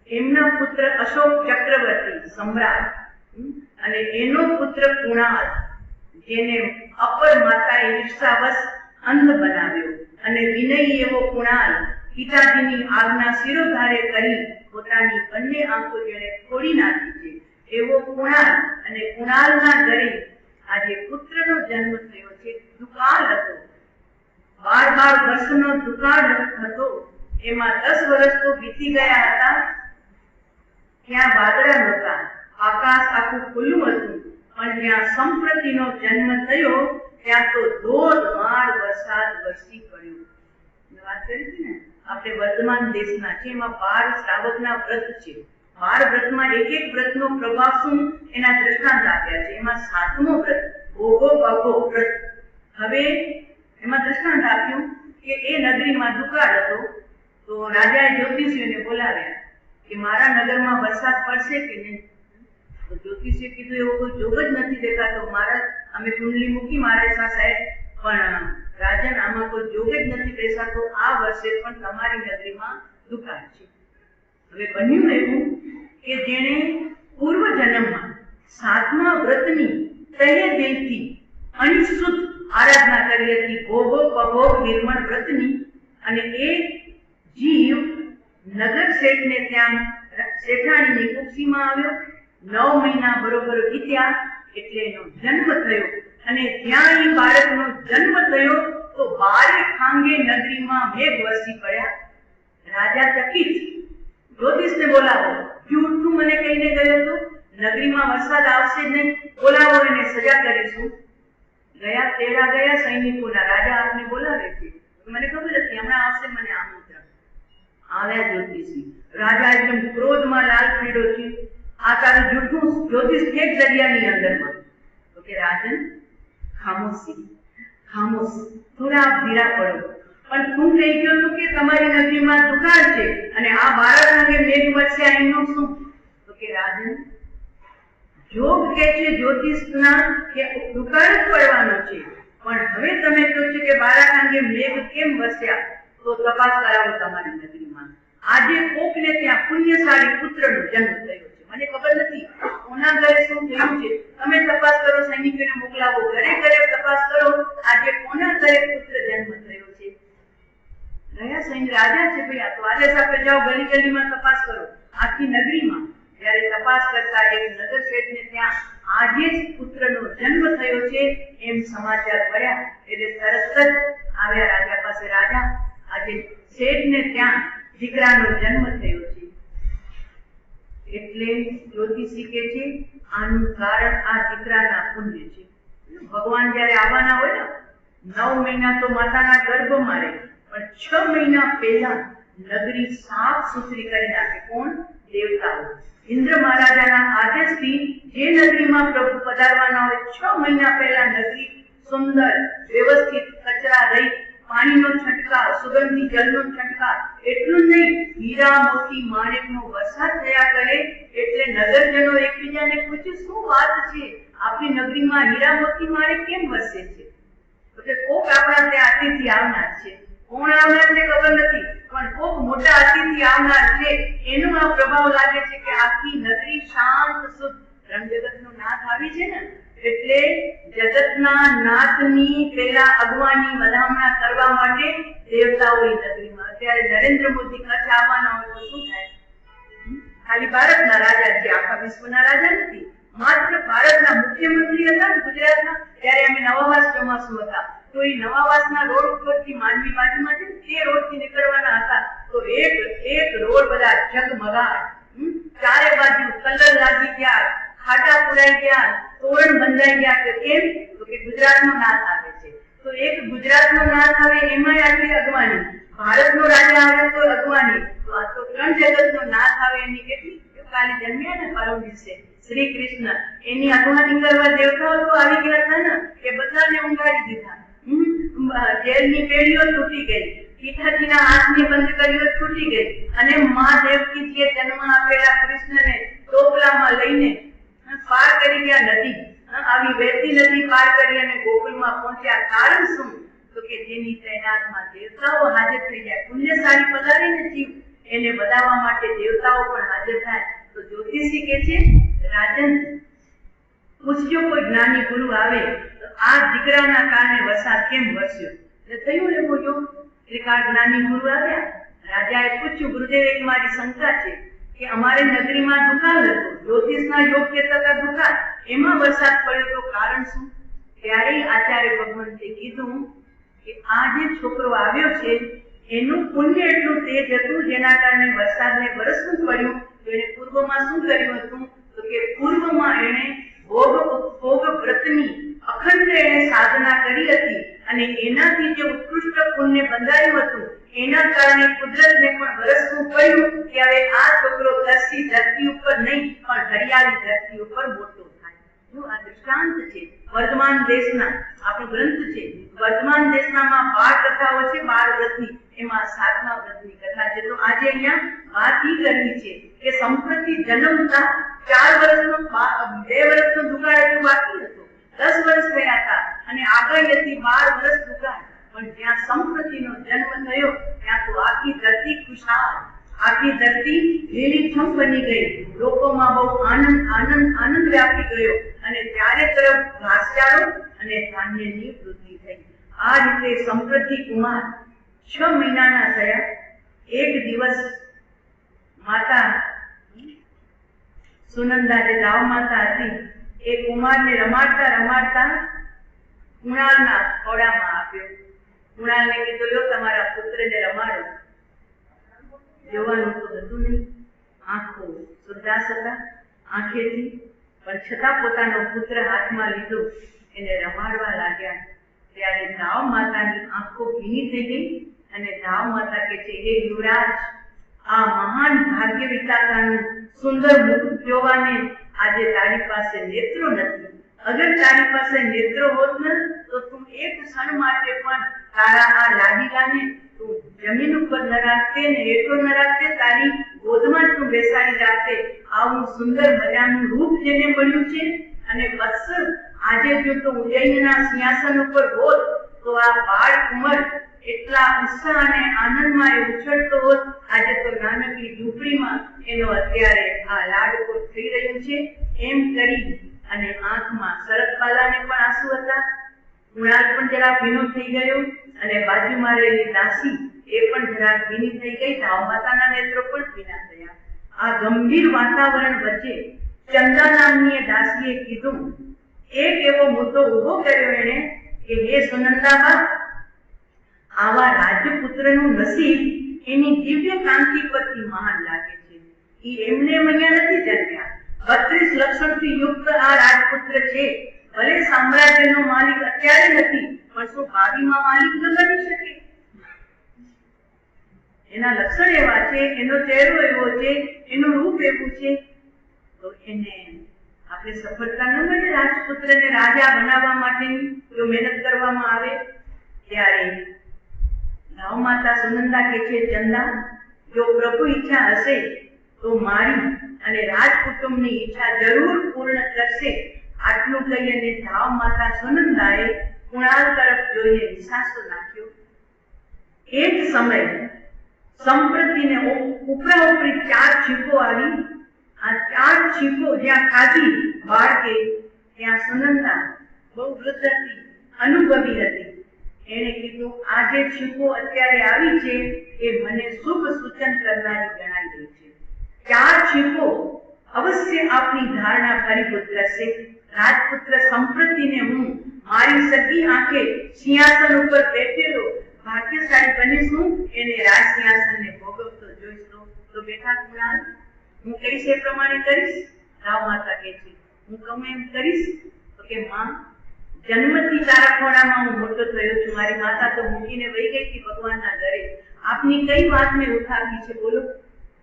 એમના પુત્ર અશોક ચક્રવર્તી સમ્રાટ અને એનો પુત્ર કુણાલ, જેને અપર માતાએ ઈર્ષાવશ અંધ બનાવ્યો અને વિનયી એવો કુણાલ પિતાજીની આજ્ઞા શિરોધારે કરી પોતાની બંને આંખો જેણે ફોડી નાખી છે એવો કુણાલ અને કુણાલના ઘરે આજે પુત્રનો જન્મ થયો છે. દુકાળ હતો, 12 વર્ષનો દુકાળ હતો. એમાં 10 વર્ષ તો વીતી ગયા હતા, ત્યાં વાદળા નહોતા, આકાશ આખું ખુલ્લું હતું. પણ જ્યાં સંપ્રતિનો જન્મ થયો ત્યાં તો ધોધમાર વરસાદ વરસી પડ્યો. વાત કરી હતી ને આપણે વર્તમાન દેશના છે, એમાં 12 શ્રાવકના વ્રત છે. 12 વ્રતમાં એક વ્રતનો પ્રભાવ શું એના દ્રષ્ટાંત આપ્યા છે. એમાં 7મો વ્રત ભોગો ભગો વ્રત. હવે એમાં દ્રષ્ટાંત આપ્યું કે એ નગરીમાં દુકાળ હતો, તો રાજાએ જ્યોતિષીઓને બોલાવ્યા કે મારા નગરમાં વરસાદ પડશે કે નહીં. તો જ્યોતિષીએ કીધું એવો કોઈ જોગ જ નથી દેખાતો. મારા અમે કુંડલી મૂકી મહારાજ સાહેબ, પણ રાજન આમાં કોઈ જોગ જ નથી બેસાતો. આ વર્ષે પણ તમારી નગરીમાં દુકાળ છે. હવે બન્યું એવું કે જેણે પૂર્વ જન્મમાં 7મા વ્રતની તહે દિલથી અનિશુદ્ધ આરાધના કરી હતી, ભોગો પભોગ નિર્મળ વ્રતની, અને એ જીવ નગર શેઠને ત્યાં શેઠાણીની કુક્ષીમાં આવ્યો. 9 મહિના બરોબર વીત્યા એટલે એનો જન્મ થયો. અને ત્યાં એ બાળકનો જન્મ થયો તો 12 ખાંગે નગરીમાં મેઘ વરસી પડ્યા. રાજા ચકિત, જ્યોતિષને બોલાવો, જૂઠું મને કહીને ગયો હતો, નગરીમાં વરસાદ આવશે નહીં, બોલાવો એને સજા કરીશું. ગયા તેડા ગયા સૈનિકોના રાજા આપને બોલાવે છે. મને ખબર હતી હમણાં આવશે મને આમંત્રણ. આવ્યા જ્યોતિષી. રાજા એકદમ ક્રોધમાં લાલ પીળો છે. આ તારું જૂઠું જ્યોતિષ ફેંક દરિયાની અંદરમાં. તો કે રાજન ખામોશી, ખામોશ, થોડા આપ ધીરા પડો. પણ તું કહી ગયો તું કે તમારી નગરીમાં દુકાળ છે અને આ બાળક અંગે મેઘ વરસ્યા એમનું શું? તો કે રાજન જોગ કે છે જ્યોતિષના કે દુકાળ જ પડવાનો છે, પણ હવે તમે કહો છો કે બાળક અંગે મેઘ કેમ વરસ્યા? તો તપાસ કરાવો તમારી નગરીમાં. આજે કોકને ત્યાં પુણ્યશાળી પુત્રનો જન્મ થયો છે. મને ખબર નથી કોના ઘરે શું થયું છે. તમે તપાસ કરો, સૈનિકોને મોકલાવો, ઘરે ઘરે તપાસ કરો, આજે કોના ઘરે પુત્ર જન્મ થયો છે. ગયા સૈનિક રાજા છે ભાઈ, આ તો આજે સાથે જાઓ, ગલી ગલીમાં તપાસ કરો, આખી નગરીમાં. જ્યારે તપાસ કરતા એક નગર શેઠને ત્યાં આજે જ પુત્રનો જન્મ થયો છે એમ સમાચાર મળ્યા એટલે તરત જ આવ્યા રાજા પાસે. રાજા, આજે શેઠને ત્યાં દીકરાનો જન્મ થયો છે. એટલે જ્યોતિષી કે છે આનું કારણ આ દીકરાના પુણ્ય છે. ભગવાન જયારે આવવાના હોય ને 9 મહિના તો માતાના ગર્ભમાં રહે, પણ 6 મહિના પહેલા નગરી સાફ સુથરી કરી નાખે. કોણ? દેવતાઓ. ઇન્દ્ર મહારાજાના આદેશથી જે નગરીમાં પ્રભુ પધારવાના હોય 6 મહિના પહેલા નગરી સુંદર વ્યવસ્થિત, કચરા રહી, પાણીનો છંટકાવ, સુગંધી જળનો છંટકાવ, એટલું નહીં હીરા મોતી માણેકનો વરસાદ થયા કરે. એટલે નગરજનો એકબીજાને પૂછે શું વાત છે, આપણી નગરીમાં હીરા મોતી માણેક કેમ વરસે છે? તો કે કોક આપણા ત્યાં અતિથિ આવનાર છે. કોણ આવનાર છે ખબર નથી, પણ કોક મોટા અતિથિ આવનાર છે. એનો આ પ્રભાવ લાગે છે કે આખી નગરી શાંત શુદ્ધ. રંગજગતનો નાથ આવી છે ને, એટલે જગતના નાથની પેલા અગવાની વધામણા કરવા માટે દેવતાઓ એ નગરીમાં. અત્યારે નરેન્દ્ર મોદી કચ્છ આવવાના હોય તો શું થાય? ખાલી ભારતના રાજા છે, આખા વિશ્વના રાજા નથી. માત્ર ભારતના મુખ્યમંત્રી હતા ગુજરાતના, ત્યારે અમે નવાવાસ ચોમાસું હતા તો એ નવાવાસના રોડ ઉપરથી માંડવી બાજુમાં છે તે રોડથી નીકળવાના હતા તો એક રોડ બધા ઝગમગાટ, ચારે બાજુ કલર લાગી ગયા, ખાડા પુરાઈ ગયા, તોરણ બંધાઈ ગયા. કે કેમ? તો કે ગુજરાતનો નાથ આવે છે. તો એક ગુજરાતનો નાથ આવે એમાંય આટલી અગવાની, ભારતનો રાજા આવે તો અગવાની, તો આ તો 3 જગતનો નાથ આવે એની કેટલી. કાલે જન્મ્યા ને પરમ દિવસે શ્રી કૃષ્ણ, એની અગવાની કરવા દેવતાઓ તો આવી ગયા હતા ને કે બધાને ઊંઘાડી દીધા. જેલની પેઢીઓ તૂટી ગઈ, પિતાજીના હાથની બંધ કરીઓ તૂટી ગઈ, અને મા દેવકીજીએ જન્મ આપેલા કૃષ્ણને ટોપલામાં લઈને પાર કરી ગયા નદી. આવી વહેતી નદી પાર કરી અને ગોકુળમાં પહોંચ્યા. કારણ શું? તો કે જેની તૈનાતમાં દેવતાઓ હાજર થઈ જાય. પુણ્યશાળી પધારે ને જીવ, એને બતાવવા માટે દેવતાઓ પણ હાજર થાય. તો જ્યોતિષી કે છે રાજન પૂછજો કોઈ જ્ઞાની ગુરુ આવે તો આ દીકરાના કારણે વરસાદ કેમ વરસ્યો. એટલે થયું એવું યોગ. એટલે આ જ્ઞાની ગુરુ આવ્યા. રાજાએ પૂછ્યું ગુરુદેવ એક મારી શંકા છે કે અમારે નગરીમાં દુકાળ હતો, જ્યોતિષના યોગ કહેતા હતા દુકાળ, એમાં વરસાદ પડ્યો તો કારણ શું? ત્યારે આચાર્ય ભગવંતે કીધું કે આ જે છોકરો આવ્યો છે એનું પુણ્ય એટલું તેજ હતું જેના કારણે વરસાદને વરસવું પડ્યું. તો એને પૂર્વમાં શું કર્યું હતું? તો કે પૂર્વમાં એને ભોગ વ્રતની અખંડ એને સાધના કરી હતી અને એનાથી જે ઉત્કૃષ્ટ પુણ્ય બંધાયું હતું એના કારણે કુદરતને પણ વરસવું પડ્યું કે હવે આ છોકરો તરસી ધરતી ઉપર નહીં પણ હરિયાળી ધરતી ઉપર મોટો થાય. જો આ દૃષ્ટાંત છે વર્તમાન દેશના, આપણો ગ્રંથ છે વર્તમાન દેશનામાં 12 કથાઓ છે 12 વ્રતની, એમાં 7મા વ્રતની કથા છે. તો આજે અહીંયા વાત ઈ કરવી છે કે સંપ્રતિ જન્મતા 4 વર્ષનો 2 વર્ષનો દુકાળ એટલું બાકી હતો, 10 વર્ષ થયા હતા અને આગળ હતી 12 વર્ષ દુકાળ. પણ જ્યાં સંપ્રતિનો જન્મ થયો ત્યાં તો આખી ધરતી ખુશાલ, આખી ધરતી લીલીછમ બની ગઈ. લોકોમાં બહુ આનંદ વ્યાપી ગયો અને ચારે તરફ ઘાસચારો અને ધાન્યની વૃદ્ધિ થઈ. આ રીતે સંપ્રતિ કુમાર 6 મહિનાના થયા. એક દિવસ માતા સુનંદા જે દાવ માતા હતી એ કુમારને રમાડતા રમાડતા કુણાલના ખોળામાં આપ્યો. કુણાલને કીધું લો તમારા પુત્રને રમાડો. જોવાનું તો હતું નહીં, આંખો શુદ્ધ ઉદાસ હતા આંખેથી, પણ છતાં પોતાનો પુત્ર હાથમાં લીધો, એને રમાડવા લાગ્યા. ત્યારે દાવ માતાની આંખો ભીની થઈ ગઈ અને દાવ માતા કહે છે, હે યુવરાજ, આ મહાન ભાગ્ય વિધાતાનું સુંદર મુખ જોવાને આજે તારી પાસે નેત્રો નથી. અગર તારી પાસે નેત્રો હોત ને તો તું એક ક્ષણ માટે પણ તારા આ લાડીલાને તું જમીન ઉપર ન રાખતે ને હેઠો ન રાખતે, તારી ગોદમાં તું બેસાડી રાખતે. આવું સુંદર મજાનું રૂપ જેને મળ્યું છે. અને બસ આજે જો તું ઉજ્જૈનના સિંહાસન ઉપર હોત તો આ બાળ ઉંમર એટલા ઉત્સાહ અને આનંદમાં એ ઉછળતો હોત. આજે તો નાનકડી ઝૂંપડીમાં એનો અત્યારે આ લાડકો થઈ રહ્યું છે. એમ કરી અને આંખમાં શરદબાલાને પણ આંસુ હતા. કુણાલ પણ જરા ભીનો થઈ ગયો અને બાજુમાં રહેલી દાસી એ પણ જરા ભીની થઈ ગઈ. દાવ માતાના નેત્રો પણ ભીના થયા. આ ગંભીર વાતાવરણ વચ્ચે ચંદા નામની દાસીએ કીધું, એક એવો મુદ્દો ઉભો કર્યો એને કે હે સુનંદાબા, આવા રાજપુત્રનું નસીબ એની દિવ્ય કાંતિ પરથી મહાન લાગે છે. એ એમને અહીંયા નથી જન્મ્યા. 32 લક્ષણથી યુક્ત આ રાજપુત્ર છે. ભલે સામ્રાજ્યનો માલિક અત્યારે નથી, પણ શું ભાવિમાં માલિક ન બની શકે? એના લક્ષણ એવા છે, એનો ચહેરો એવો છે, એનું રૂપ એવું છે, તો એને આપણે સફળતા ન મળે. રાજપુત્રને રાજા બનાવવા માટેની જો મહેનત કરવામાં આવે. ત્યારે ગાવ માતા સુનંદા કે છે, ચંદા, જો પ્રભુ ઈચ્છા હશે તો મારી અને રાજકુટુંબની ઈચ્છા જરૂર પૂર્ણ કરશે. આટલું કહી અને ગાવ માતા સુનંદાએ કુણાલ તરફ જોઈને નિસાસો નાખ્યો. એ જ સમય સંપ્રતિને ઉપરા ઉપરી 4 છીપો આવી. આ 4 છીપો જ્યાં ખાધી બાળકે, ત્યાં સુનંદા બહુ વૃદ્ધ હતી, અનુભવી હતી. એને કીધું, આ જે છીપો અત્યારે આવી છે એ મને શુભ સૂચન કરનારી ગણાઈ રહી છે. 4 છીપો અવશ્ય આપની ધારણા ફરીભૂત કરશે. રાજપુત્ર સંપ્રતિને હું મારી સગી આંખે સિંહાસન ઉપર બેઠેલો ભાગ્યશાળી બનીશું. એને રાજ સિંહાસનને ભોગવતો જોઈશું. તો બેટા કુણાલ, હું કહીશ એ પ્રમાણે કરીશ. ગાવ માતા કહે છે, હું કહું એમ કરીશ? તો કે માં, જન્મથી તારા ખોળામાં હું મોટો થયો છું. મારી માતા તો મૂકીને વહી ગઈ હતી ભગવાનના ઘરે. આપની કઈ વાત મેં ઉઠાવી છે બોલો?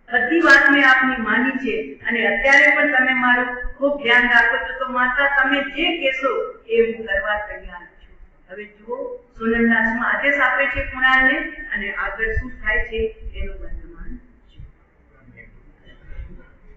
બધી વાત મેં આપની માની છે અને અત્યારે પણ તમે મારું ખૂબ ધ્યાન રાખો છો. તો માતા, તમે જે કહેશો એ હું કરવા તૈયાર છું. હવે જુઓ સુનંદા શું આદેશ આપે છે કુણાલને અને આગળ શું થાય છે એનું